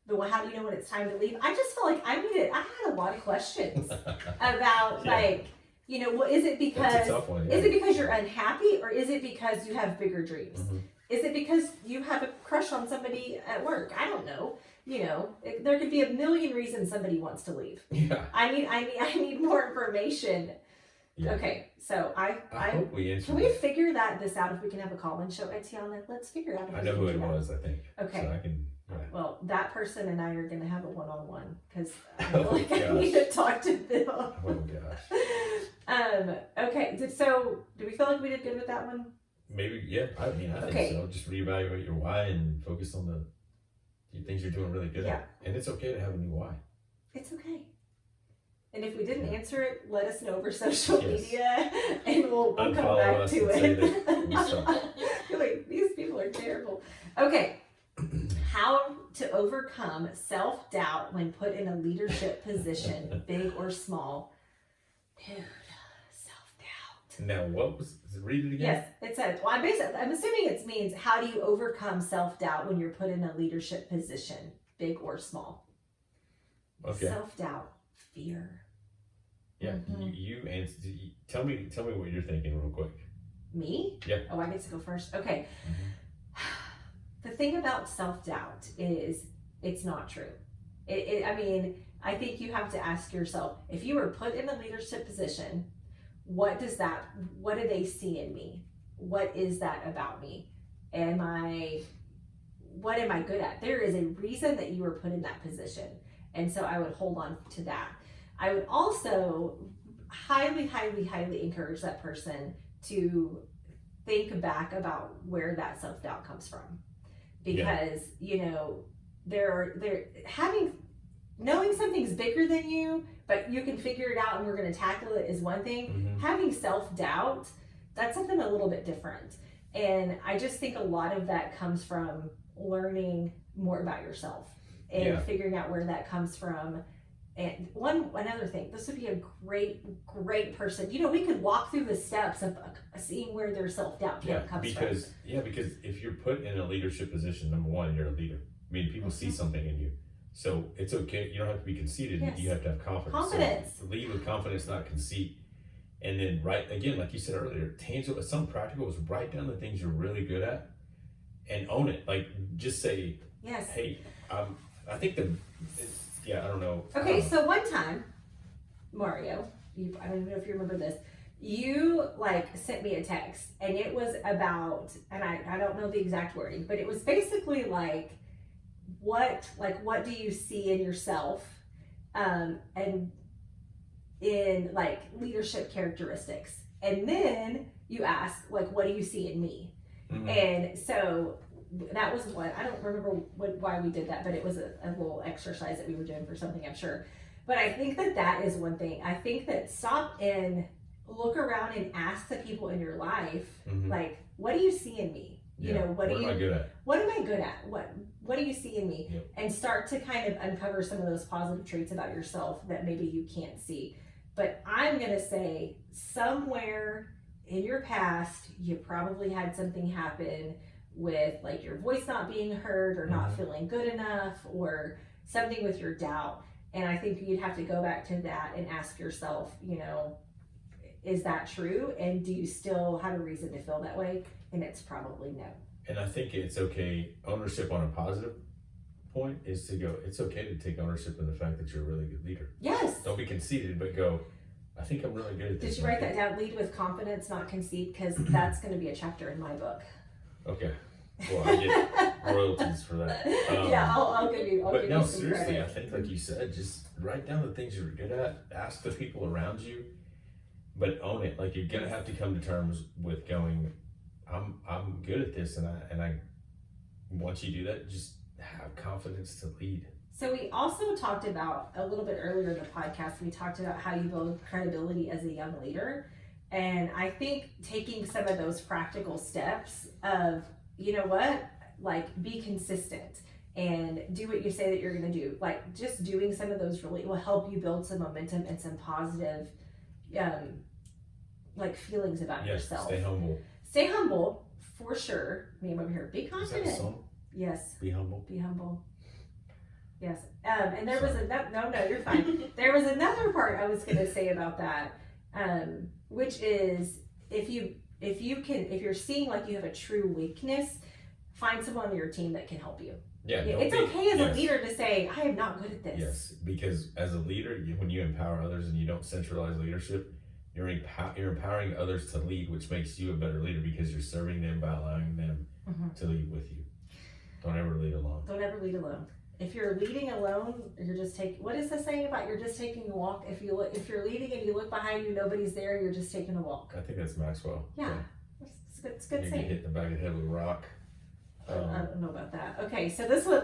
the one, how do you know when it's time to leave? I just felt like I had a lot of questions about Yeah. like, you know, what is it That's because a tough one. Yeah. is it because you're unhappy or is it because you have bigger dreams? Mhm. Is it because you have a crush on somebody at work? I don't know. You know, there could be a million reasons somebody wants to leave. Yeah. I need more information. Yeah. Okay, so I hope we answered. can we figure this out if we can have a call-in show at Tiana? Let's figure it out. If I we know can who do it that. was. I think. Okay. So I can. Yeah. Well, that person and I are going to have a one-on-one because I Oh, feel like I gosh. need to talk to them. Oh gosh. Okay. So do we feel like we did good with that one? Maybe. Yeah. I mean, I Okay. think so. Just reevaluate your why and focus on the things you're doing really good Yeah. at. And it's okay to have a new why. It's okay. And if we didn't Yeah. answer it, let us know over social Yes. media, and we'll come Unfollow back us to and say it. that we suck. You're like, these people are terrible. Okay. How to overcome self-doubt when put in a leadership position, big or small. Dude, self-doubt. Now, what was? Read it again. Yes, it says. Well, I'm assuming it means how do you overcome self-doubt when you're put in a leadership position, big or small. Okay. Self-doubt, fear. Yeah. Mhm. You answer. Tell me what you're thinking real quick. Me? Yeah. Oh, I get to go first. Okay. The thing about self-doubt is it's not true. I mean, I think you have to ask yourself, if you were put in a leadership position, what do they see in me? What is that about me? What am I good at? There is a reason that you were put in that position. And so I would hold on to that. I would also highly, highly, highly encourage that person to think back about where that self-doubt comes from. Because, you know, knowing something's bigger than you, but you can figure it out and we're going to tackle it is one thing. Mhm. Having self-doubt, that's something a little bit different. And I just think a lot of that comes from learning more about yourself and Yeah. figuring out where that comes from. And another thing, this would be a great person. You know, we could walk through the steps of seeing where their self-doubt comes from. Because if you're put in a leadership position, number one, you're a leader. I mean, people see something in you, so it's okay. You don't have to be conceited. Yes. You have to have confidence. Confidence. So lead with confidence, not conceit. And then again, like you said earlier, tangible, some practical is write down the things you're really good at, and own it. Like just say, Yes. hey, I think I don't know. Okay, so one time, Mario, I don't even know if you remember this, you like sent me a text and it was about, and I don't know the exact wording, but it was basically like what do you see in yourself and in like leadership characteristics, and then you ask like what do you see in me? Mhm. And so that was one. I don't remember why we did that, but it was a little exercise that we were doing for something, I'm sure. But I think that is one thing. I think that stop and look around and ask the people in your life, like, what do you see in me? You know, what am I good at? What am I good at? What do you see in me? Yep. And start to kind of uncover some of those positive traits about yourself that maybe you can't see. But I'm going to say somewhere in your past, you probably had something happen with like your voice not being heard or not feeling good enough or something with your doubt. And I think you'd have to go back to that and ask yourself, you know, is that true? And do you still have a reason to feel that way? And it's probably no. And I think it's okay. Ownership on a positive point is to go, it's okay to take ownership in the fact that you're a really good leader. Yes. Don't be conceited, but go, I think I'm really good at this. Did you write that down? Lead with confidence, not conceit, because that's going to be a chapter in my book. Okay. Well, I get royalties for that. Yeah, I'll give you. But give no, you some seriously, credit. I think like you said, just write down the things you're good at. Ask the people around you, but own it. Like you're gonna have to come to terms with going, I'm good at this, and I once you do that, just have confidence to lead. So we also talked about a little bit earlier in the podcast. We talked about how you build credibility as a young leader, and I think taking some of those practical steps of, you know what, like be consistent and do what you say that you're going to do. Like just doing some of those really will help you build some momentum and some positive, like feelings about yourself. Stay humble. Stay humble for sure. Me, I'm over here. Be confident. Is that a song? Yes. Be humble. Be humble. Yes. And there was no, you're fine. There was another part I was going to say about that, which is if you're seeing like you have a true weakness, find someone on your team that can help you. Yeah. It's okay as a leader to say, I am not good at this. Yes, because as a leader, when you empower others and you don't centralize leadership, you're empowering others to lead, which makes you a better leader because you're serving them by allowing them to lead with you. Don't ever lead alone. Don't ever lead alone. If you're leading alone, you're just taking. What is the saying about you're just taking a walk? If you're leading and you look behind you, nobody's there. You're just taking a walk. I think that's Maxwell. Yeah, it's good You saying. get hit in the back of the head with a rock. I don't know about that. Okay, so this was.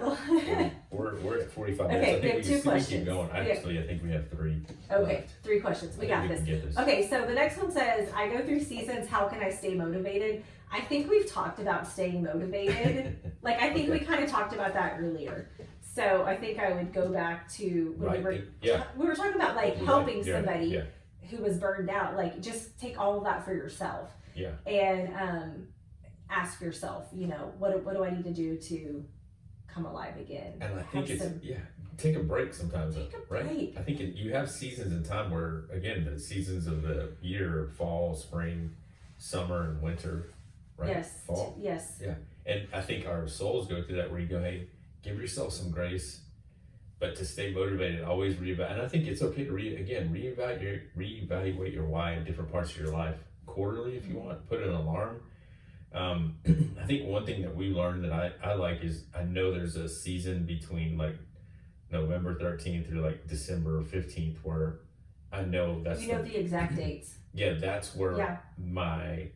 We're at 45 minutes. Okay, I think we have two keep questions. going. Actually, I think we have 3. Okay, left. 3 questions. We got I think this. we can get this. Okay, so the next one says, I go through seasons. How can I stay motivated? I think we've talked about staying motivated. Like I think we kind of talked about that earlier. So I think I would go back to when we were talking about like helping somebody who was burned out. Like just take all of that for yourself. Yeah. And ask yourself, you know, what do I need to do to come alive again? And I think take a break sometimes. Take a right? break. I think you have seasons in time where, again, the seasons of the year, fall, spring, summer, and winter, right? Yes. Fall. Yes. Yeah. And I think our souls go through that where you go, hey, give yourself some grace, but to stay motivated, always reevaluate. And I think it's okay to reevaluate your why in different parts of your life quarterly if you want. Put an alarm. I think one thing that we learned that I like is I know there's a season between like November 13th through like December 15th where I know that's the exact dates. Yeah, that's where my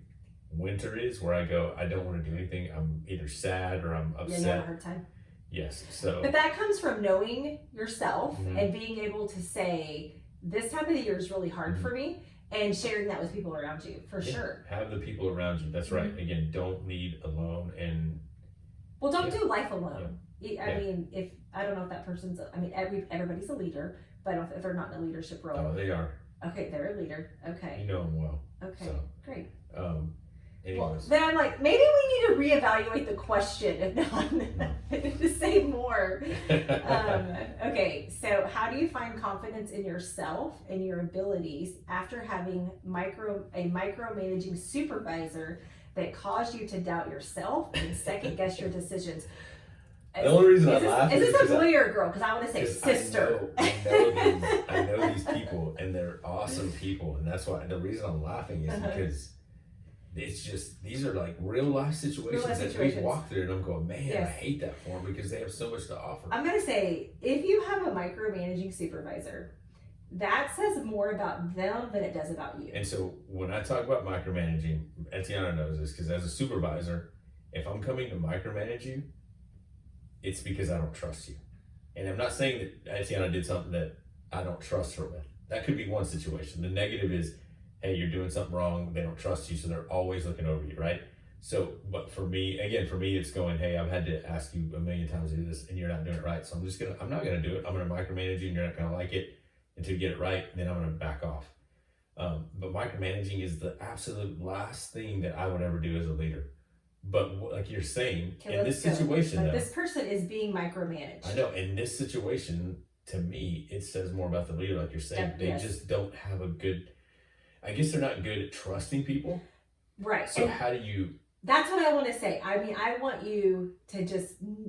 winter is, where I go, I don't want to do anything. I'm either sad or I'm upset. Yeah, you have a hard time. Yes. So but that comes from knowing yourself and being able to say, this time of the year is really hard for me. And sharing that with people around you, for sure. Have the people around you. That's right. Again, don't lead alone. And don't do life alone. I mean, if I don't know if that person's. I mean, everybody's a leader, but if they're not in a leadership role. Oh, they are. Okay, they're a leader. Okay. You know them well. Okay, so, great. Anyways. Well, then I'm like, maybe we need to reevaluate the question, if not, to say more. Okay, so how do you find confidence in yourself and your abilities after having a micromanaging supervisor that caused you to doubt yourself and second guess your decisions? The only reason I laugh is this a boy or a girl? Because I want to say sister. I know these people, and they're awesome people, and that's why the reason I'm laughing is because it's just these are like real life situations that we walk through, and I'm going, man, I hate that for them because they have so much to offer. I'm gonna say if you have a micromanaging supervisor, that says more about them than it does about you. And so when I talk about micromanaging, Etiana knows this because as a supervisor, if I'm coming to micromanage you, it's because I don't trust you. And I'm not saying that Adina did something that I don't trust her with. That could be one situation. The negative is, hey, you're doing something wrong. They don't trust you, so they're always looking over you, right? So, but for me, it's going, hey, I've had to ask you a million times to do this, and you're not doing it right. So I'm not gonna do it. I'm gonna micromanage you, and you're not gonna like it until you get it right. And then I'm gonna back off. But micromanaging is the absolute last thing that I would ever do as a leader. But like you're saying, in this situation, like this person is being micromanaged. I know. In this situation, to me, it says more about the leader. Like you're saying, they just don't have a good. I guess they're not good at trusting people. Right. So how do you? That's what I want to say. I mean, I want you to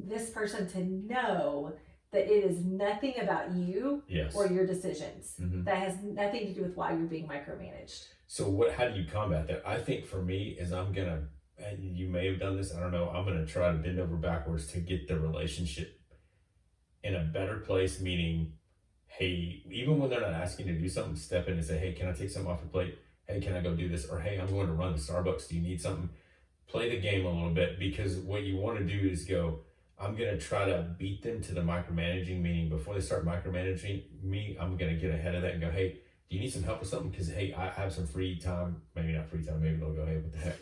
this person to know that it is nothing about you or your decisions. Mm-hmm. That has nothing to do with why you're being micromanaged. So how do you combat that? I think for me is you may have done this, I don't know, I'm going to try to bend over backwards to get the relationship in a better place, meaning, hey, even when they're not asking to do something, step in and say, hey, can I take something off your plate? Hey, can I go do this? Or, hey, I'm going to run to Starbucks. Do you need something? Play the game a little bit, because what you want to do is go, I'm going to try to beat them to the micromanaging, meaning before they start micromanaging me, I'm going to get ahead of that and go, hey, do you need some help with something? Because, hey, I have some free time. Maybe not free time. Maybe they'll go, hey, what the heck?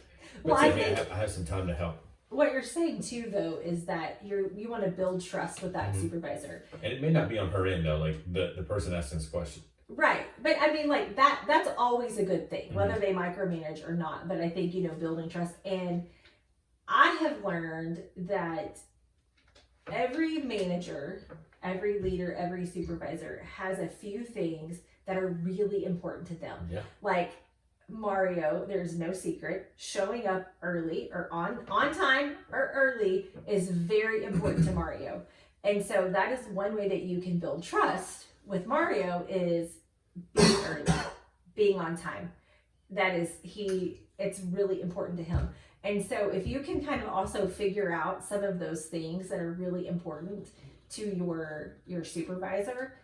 But well, say, I have some time to help. What you're saying too, though, is that you want to build trust with that supervisor. And it may not be on her end, though, like the person asking this question. Right. But I mean, like that's always a good thing, whether they micromanage or not. But I think, building trust. And I have learned that every manager, every leader, every supervisor has a few things that are really important to them. Yeah. Like Mario, there's no secret, showing up early or on time or early is very important to Mario. And so that is one way that you can build trust with Mario, is being early, being on time. It's really important to him. And so if you can kind of also figure out some of those things that are really important to your supervisor,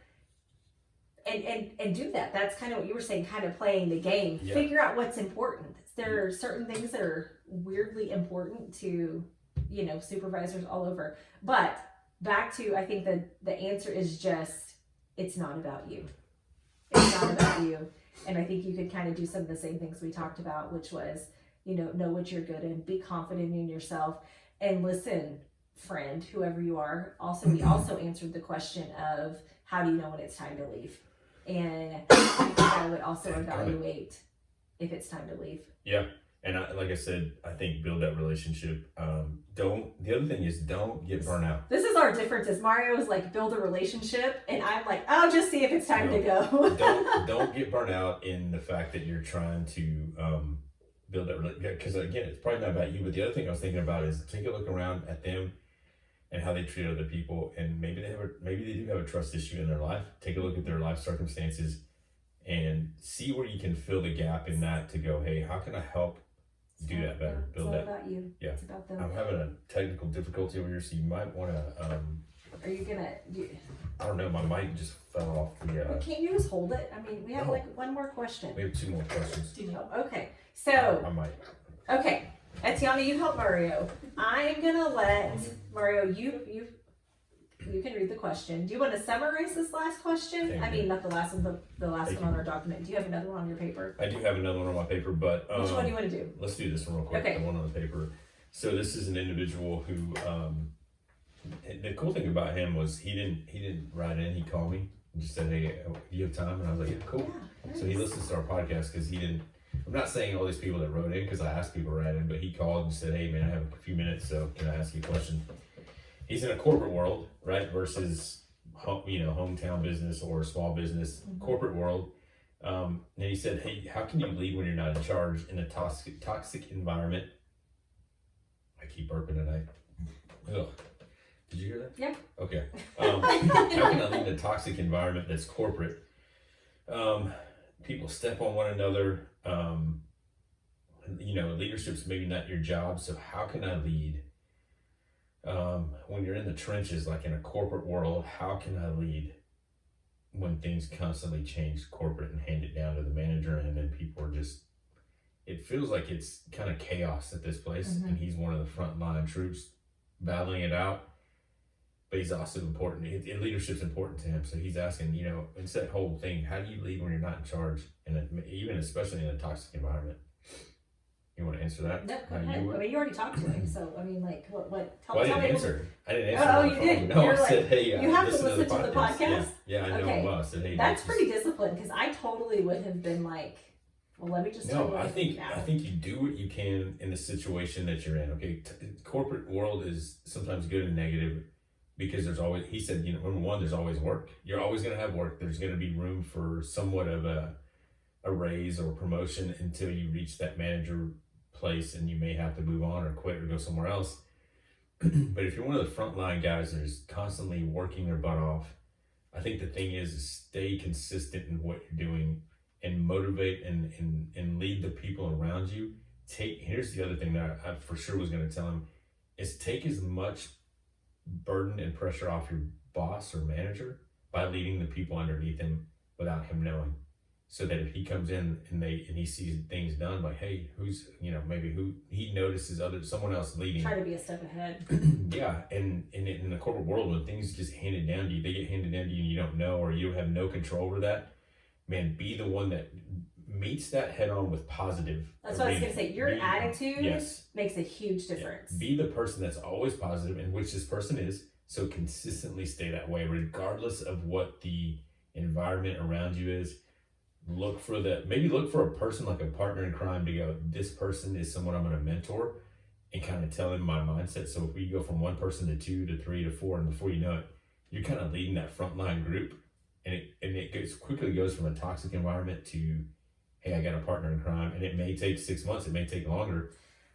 and do that. That's kind of what you were saying, kind of playing the game. Yeah. Figure out what's important. There are certain things that are weirdly important to, supervisors all over. But back to, I think the answer is just, it's not about you. It's not about you. And I think you could kind of do some of the same things we talked about, which was, know what you're good in, be confident in yourself, and listen, friend, whoever you are. Also, we also answered the question of, how do you know when it's time to leave? And I think I would also evaluate if it's time to leave. Yeah. And like I said, I think build that relationship. The other thing is, don't get burnt out. This is our difference. Is Mario is like, build a relationship, and I'm like, I'll just see if it's time to go. don't get burnt out in the fact that you're trying to build that relationship. Because again, it's probably not about you. But the other thing I was thinking about is, take a look around at them and how they treat other people, and maybe they do have a trust issue in their life. Take a look at their life circumstances and see where you can fill the gap in that, to go, hey, how can I help do that better? Build that. It's all about you. Yeah. It's about them. I'm having a technical difficulty over here, so you might want to. Are you gonna? I don't know. My mic just fell off the. Can't you just hold it? I mean, we have like one more question. We have two more questions. Okay. So. I might. Okay. Adina, you help Mario. I'm gonna let Mario. You can read the question. Do you want to summarize this last question? I mean, not the last one, but the last one on our document. Do you have another one on your paper? I do have another one on my paper, but which one do you want to do? Let's do this one real quick. Okay. The one on the paper. So this is an individual who. The cool thing about him was he didn't write in. He called me and just said, "Hey, do you have time?" And I was like, "Yeah, cool." Yeah, nice. So he listens to our podcast because he didn't. I'm not saying all these people that wrote in, because I asked people to write in, but he called and said, "Hey man, I have a few minutes, so can I ask you a question?" He's in a corporate world, right, versus hometown business or small business. Corporate world. And he said, "Hey, how can you lead when you're not in charge in a toxic environment?" I keep burping tonight. Ugh. Did you hear that? Yeah. Okay. How can I lead in a toxic environment that's corporate? People step on one another. Leadership's maybe not your job. So how can I lead? When you're in the trenches, like in a corporate world, how can I lead when things constantly change corporate and hand it down to the manager, and then people are just it feels like it's kind of chaos at this place, and he's one of the frontline troops battling it out. But he's also important. Leadership's important to him. So he's asking, it's that whole thing. How do you lead when you're not in charge, and even especially in a toxic environment? You want to answer that? No, go ahead. You already talked to him, so what? I didn't answer. I didn't answer. Oh, you did. No, You're I said, hey, you have to listen to the podcast. Yeah, I know him well. I said, hey, that's pretty disciplined, because I totally would have been like, well, let me just. No, I think you do what you can in the situation that you're in. Okay, corporate world is sometimes good and negative, because there's always. He said, number one, there's always work. You're always going to have work. There's going to be room for somewhat of a raise or promotion until you reach that manager place, and you may have to move on or quit or go somewhere else. But if you're one of the frontline guys that is constantly working their butt off, I think the thing is stay consistent in what you're doing and motivate and lead the people around you. Here's the other thing that I for sure was going to tell him is take as much burden and pressure off your boss or manager by leading the people underneath him without him knowing. So that if he comes in and he sees things done, like, hey, who's, maybe who he notices someone else leading. Try to be a step ahead. Yeah. And in the corporate world, when things just handed down to you, they get handed down to you and you don't know, or you have no control over that, man, be the one that meets that head on with positive. That's what I was going to say. Your attitude makes a huge difference. Yeah. Be the person that's always positive, and which this person is. So consistently stay that way, regardless of what the environment around you is. Look for a person like a partner in crime to go, this person is someone I'm going to mentor, and kind of tell them my mindset. So if we go from one person to 2 to 3 to 4, and before you know it, you're kind of leading that frontline group, and it quickly goes from a toxic environment to, hey, I got a partner in crime, and it may take 6 months, it may take longer.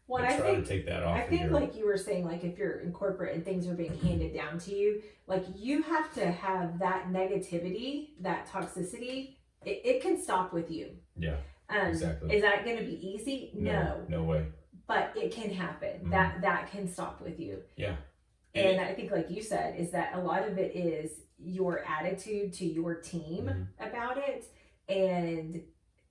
Well, but try to take that off. I think like you were saying, like if you're in corporate and things are being handed down to you, like you have to have that negativity, that toxicity. It can stop with you. Yeah, exactly. Is that going to be easy? No. No way. But it can happen. Mm-hmm. That can stop with you. Yeah. And I think, like you said, is that a lot of it is your attitude to your team about it, and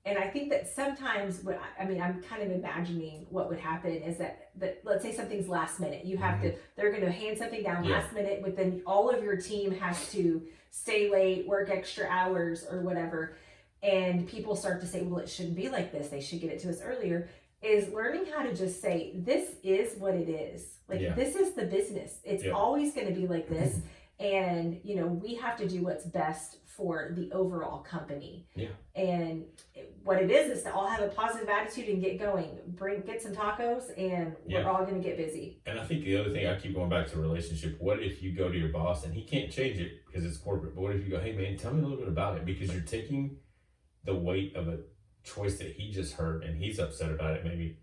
I think that sometimes I'm kind of imagining what would happen is that let's say something's last minute. You have to, they're going to hand something down last minute, but then all of your team has to stay late, work extra hours or whatever. And people start to say, well, it shouldn't be like this. They should get it to us earlier. Is learning how to just say, this is what it is. This is the business. It's always going to be like this. And, we have to do what's best for the overall company. Yeah. And what it is to all have a positive attitude and get going. Get some tacos, and we're all going to get busy. And I think the other thing, I keep going back to relationship. What if you go to your boss and he can't change it because it's corporate, but what if you go, hey man, tell me a little bit about it, because you're taking the weight of a choice that he just heard and he's upset about it. Maybe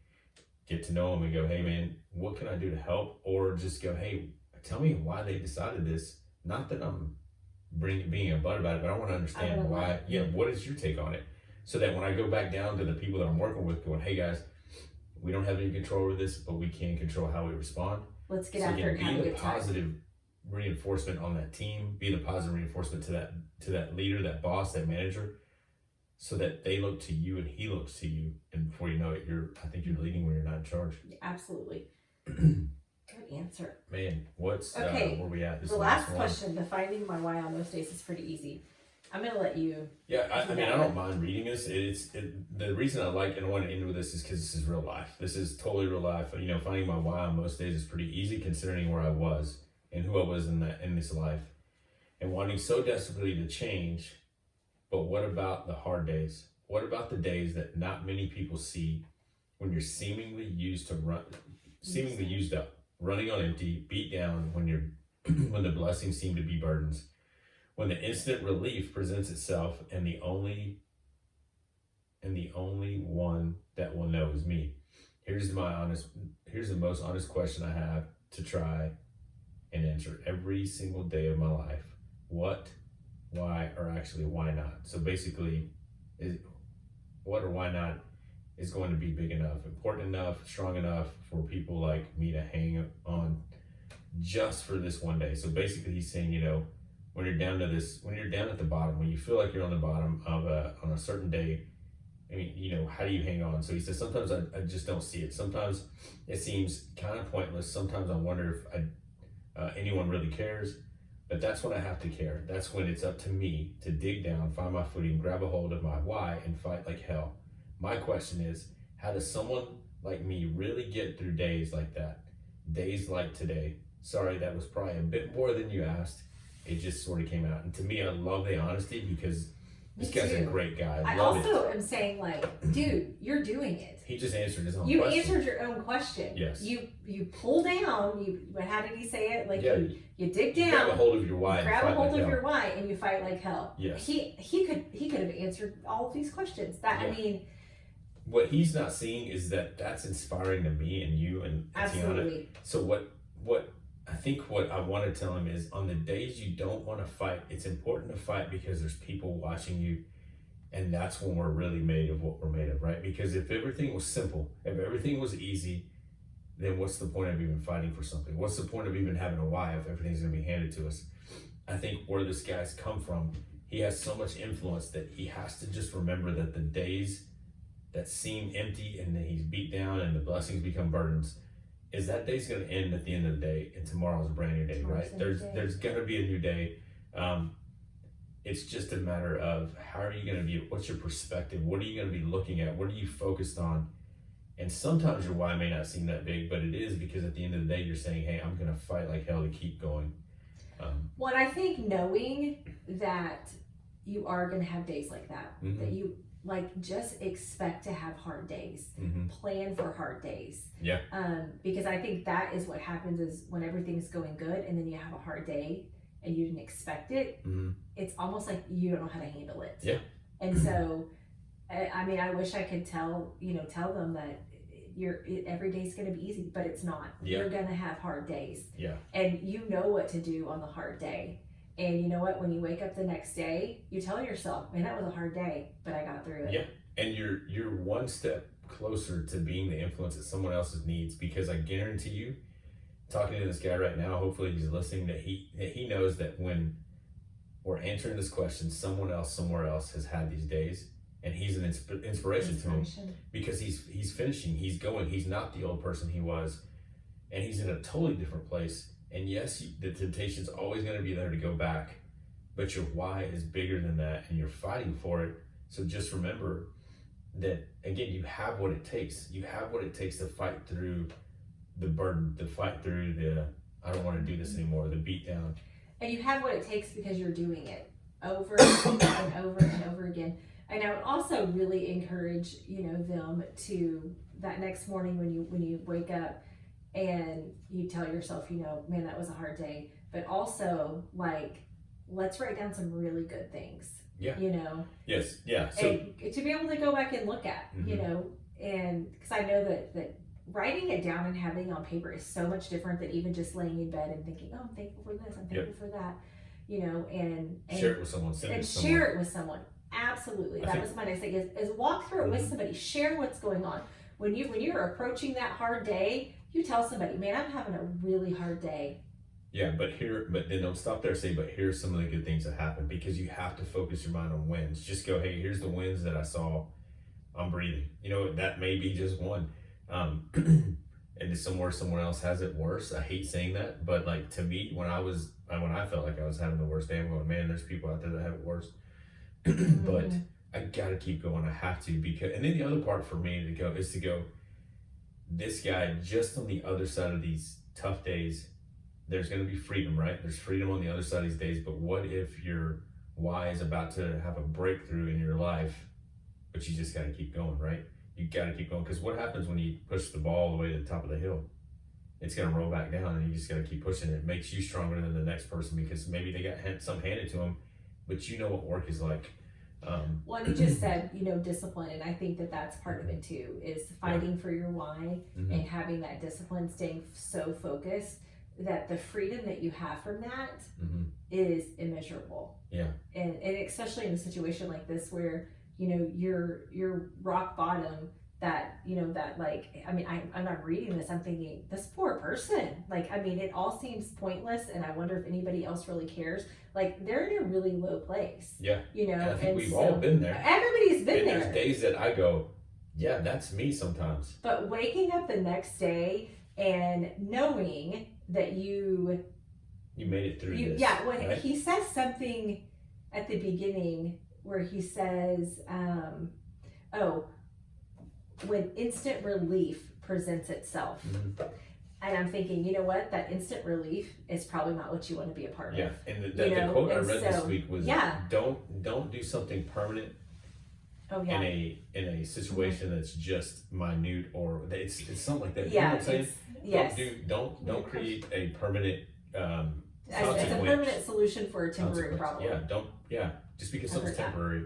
get to know him and go, hey man, what can I do to help? Or just go, hey, tell me why they decided this. Not that I'm being a butt about it, but I want to understand why. Yeah, what is your take on it? So that when I go back down to the people that I'm working with, going, hey guys, we don't have any control over this, but we can control how we respond. Let's get after it. Be the positive reinforcement on that team. Be the positive reinforcement to that leader, that boss, that manager, so that they look to you and he looks to you, and before you know it, I think you're leading when you're not in charge. Absolutely. Good answer. Man, what's okay? Where we at? The last question, defining my why on most days, is pretty easy. I'm gonna let you. Yeah, I mean, I don't mind reading this. The reason I like and I want to end with this is because this is real life. This is totally real life. Finding my why on most days is pretty easy considering where I was and who I was in this life, and wanting so desperately to change. But what about the hard days? What about the days that not many people see, when you're seemingly used up, running on empty, beat down, when the blessings seem to be burdens, when the instant relief presents itself, and the only one that will know is me. Here's the most honest question I have to try and answer every single day of my life. What, why, or actually why not? So basically, what or why not is going to be big enough, important enough, strong enough for people like me to hang on just for this one day. So basically he's saying, when you're down at the bottom, when you feel like you're on the bottom on a certain day, I mean, you know, how do you hang on? So he says, sometimes I just don't see it. Sometimes it seems kind of pointless. Sometimes I wonder if anyone really cares. But that's when I have to care. That's when it's up to me to dig down, find my footing, grab a hold of my why, and fight like hell. My question is, how does someone like me really get through days like that? Days like today. Sorry, that was probably a bit more than you asked. It just sort of came out. And to me, I love the honesty because this guy's a great guy. I also am saying, like, dude, you're doing it. He just answered his own You question. answered your own question. Yes. You pull down. How did he say it? Like, Yeah, you dig down. Grab a hold of your why. Grab a hold of your why, and you fight like hell. Yes. He could have answered all of these questions. I mean, what he's not seeing is that that's inspiring to me and you and absolutely. Tiana. So what I think what I want to tell him is, on the days you don't want to fight, it's important to fight because there's people watching you. And that's when we're really made of what we're made of, right? Because if everything was simple, if everything was easy, then what's the point of even fighting for something? What's the point of even having a why if everything's going to be handed to us? I think where this guy's come from, he has so much influence that he has to just remember that the days that seem empty and that he's beat down and the blessings become burdens, is that day's going to end at the end of the day, and tomorrow's a brand new day, right? There's going to be a new day. It's just a matter of how are you going to be, what's your perspective? What are you going to be looking at? What are you focused on? And sometimes your why may not seem that big, but it is, because at the end of the day, you're saying, hey, I'm going to fight like hell to keep going. Well, I think knowing that you are going to have days like that, that you just expect to have hard days, plan for hard days. Yeah. Because I think that is what happens is when everything's going good and then you have a hard day and you didn't expect it, it's almost like you don't know how to handle it. Yeah. And so, I mean, I wish I could tell them that every day's going to be easy, but it's not. Yeah. You're going to have hard days. Yeah. And you know what to do on the hard day. And you know what? When you wake up the next day, you tell yourself, man, that was a hard day, but I got through it. Yeah. And you're one step closer to being the influence that someone else's needs, because I guarantee you, talking to this guy right now, hopefully he's listening, that he knows that when we're answering this question, someone else somewhere else has had these days, and he's an inspiration to him, because he's finishing, he's going, he's not the old person he was, and he's in a totally different place. And yes, the temptation's always going to be there to go back, but your why is bigger than that, and you're fighting for it. So just remember that, again, you have what it takes. You have what it takes to fight through the burden, to fight through the I don't want to do this anymore, the beat down. And you have what it takes because you're doing it over and over and over again. And I would also really encourage, them to, that next morning when you wake up and you tell yourself, man, that was a hard day. But also, let's write down some really good things. Yeah. Yes. Yeah. So, and to be able to go back and look at, and because I know that writing it down and having it on paper is so much different than even just laying in bed and thinking, oh, I'm thankful for this, I'm thankful for that, and share it with someone. Share it with someone. Absolutely. That was my next thing is walk through it with somebody, share what's going on. When you're approaching that hard day, you tell somebody, man, I'm having a really hard day. Yeah, but then don't stop there. Say, but here's some of the good things that happened, because you have to focus your mind on wins. Just go, hey, here's the wins that I saw. I'm breathing. That may be just one. And somewhere someone else has it worse. I hate saying that, but to me, when I felt like I was having the worst day, I'm going, man, there's people out there that have it worse. But I gotta keep going. I have to, and then the other part for me is to go, this guy, just on the other side of these tough days, there's going to be freedom, right? There's freedom on the other side of these days. But what if your why is about to have a breakthrough in your life, but you just got to keep going, right? You got to keep going, because what happens when you push the ball all the way to the top of the hill? It's going to roll back down, and you just got to keep pushing it. It makes you stronger than the next person, because maybe they got something handed to them, but you know what work is like. Well, you just said, discipline, and I think that's part of it too, is fighting for your why and having that discipline, staying so focused that the freedom that you have from that is immeasurable. Yeah. And especially in a situation like this where, you're rock bottom, that, you know, that like, I mean, I'm not reading this, I'm thinking, this poor person, like, I mean, it all seems pointless, and I wonder if anybody else really cares. Like, they're in a really low place. Yeah. You know, And I think and we've so, all been there. Everybody's been And there. there's days that I go, yeah, that's me sometimes. But waking up the next day and knowing that you made it through this. yeah, when right? he says something at the beginning where he says, when instant relief presents itself. Mm-hmm. And I'm thinking, you know what? That instant relief is probably not what you want to be a part Yeah, of. and the quote I read this so, week was, yeah. don't do something permanent Oh yeah. in a situation that's just minute, or it's something like that. You know Yeah. what I'm saying? Yes. Don't create a permanent It's a consequence. permanent solution for a temporary Consequence. problem. Just because I've something's heard that. temporary,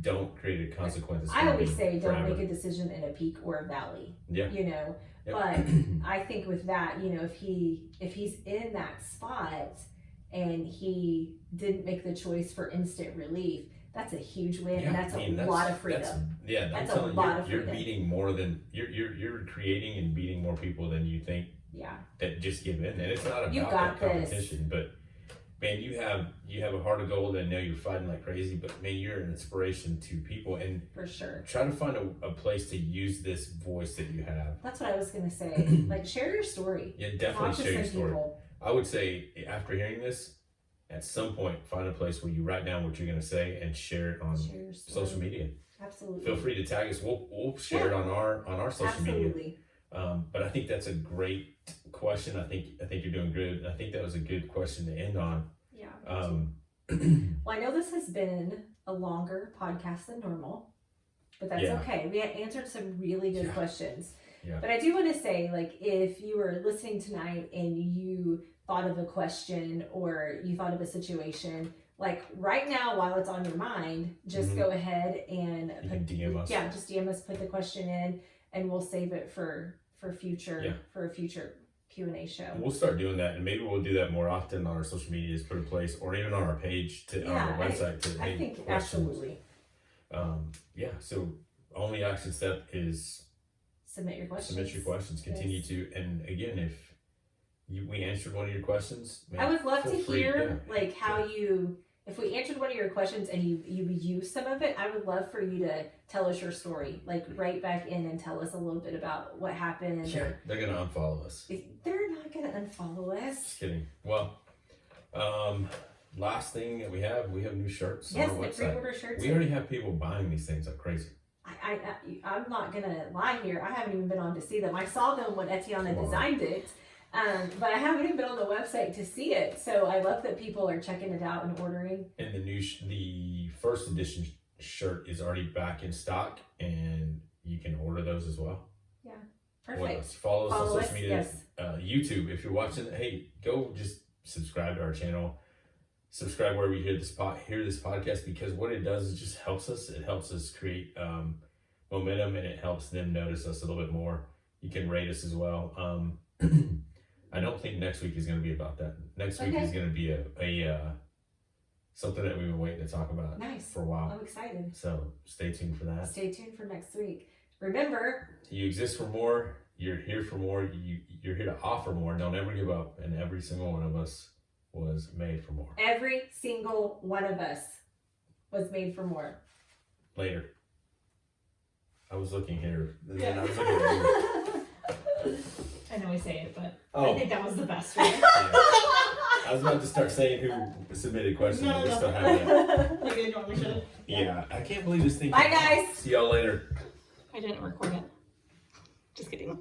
don't create a consequence. that's I gonna always be say don't forever. make a decision in a peak or a valley. Yeah. You know, Yep. but I think with that, you know, if he's in that spot and he didn't make the choice for instant relief, that's a huge win, and that's a lot of freedom. That's a lot of you're freedom. beating more than you're creating and beating more people than you think Yeah. that just give in. And it's not about You got that this. competition, but man, you have a heart of gold, and I know you're fighting like crazy, but man, you're an inspiration to people, and For sure. try to find a place to use this voice that you have. That's what I was gonna say. Like, share your story. Yeah, Talk definitely to share your some story. people. I would say after hearing this, at some point, find a place where you write down what you're going to say and share it on Share your story. social media. Absolutely. Feel free to tag us. We'll share it on our social media. Absolutely. But I think that's a great question. I think you're doing good. I think that was a good question to end on. Yeah. Well, I know this has been a longer podcast than normal, but that's Yeah. okay. We had answered some really good questions. Yeah. But I do want to say, like, if you were listening tonight and you thought of a question or you thought of a situation, like right now while it's on your mind, just go ahead and you can DM us. Yeah, just DM us, put the question in, and we'll save it for future for a future Q&A show. And we'll start doing that, and maybe we'll do that more often on our social medias, put a place, or even on our page on our website to I think questions. absolutely. So only action step is Submit your questions. submit your questions. Continue to, and again, if we answered one of your questions, man, I would love to feel free, hear like how if we answered one of your questions and you use some of it, I would love for you to tell us your story. Like, write back in and tell us a little bit about what happened. Yeah, they're gonna unfollow us. They're not gonna unfollow us. Just kidding. Well, last thing that we have new shirts Yes, on our the website. pre-order shirts. We already have people buying these things like crazy. I'm not gonna lie here. I haven't even been on to see them. I saw them when Etiana Wow. designed it, but I haven't even been on the website to see it. So I love that people are checking it out and ordering. And the first edition shirt is already back in stock, and you can order those as well. Yeah, What perfect. else? Follow us on Follow social us, media. yes. YouTube, if you're watching, hey, go just subscribe to our channel. Subscribe wherever you hear this podcast, because what it does is just helps us. It helps us create momentum, and it helps them notice us a little bit more. You can rate us as well. I don't think next week is going to be about that. Next week is going to be a something that we've been waiting to talk about Nice. for a while. I'm excited. So stay tuned for that. Stay tuned for next week. Remember, You exist for more. You're here for more. You're here to offer more. Don't ever give up. And every single one of us was made for more. every single one of us was made for more. Later. I was looking here. And then Yeah. I was looking at you. I know we say it, but Oh. I think that was the best one. Yeah. I was about to start saying who submitted questions, but we still have that. Like I normally should. Yeah, I can't believe this thing. Bye, guys. See y'all later. I didn't record it. Just kidding.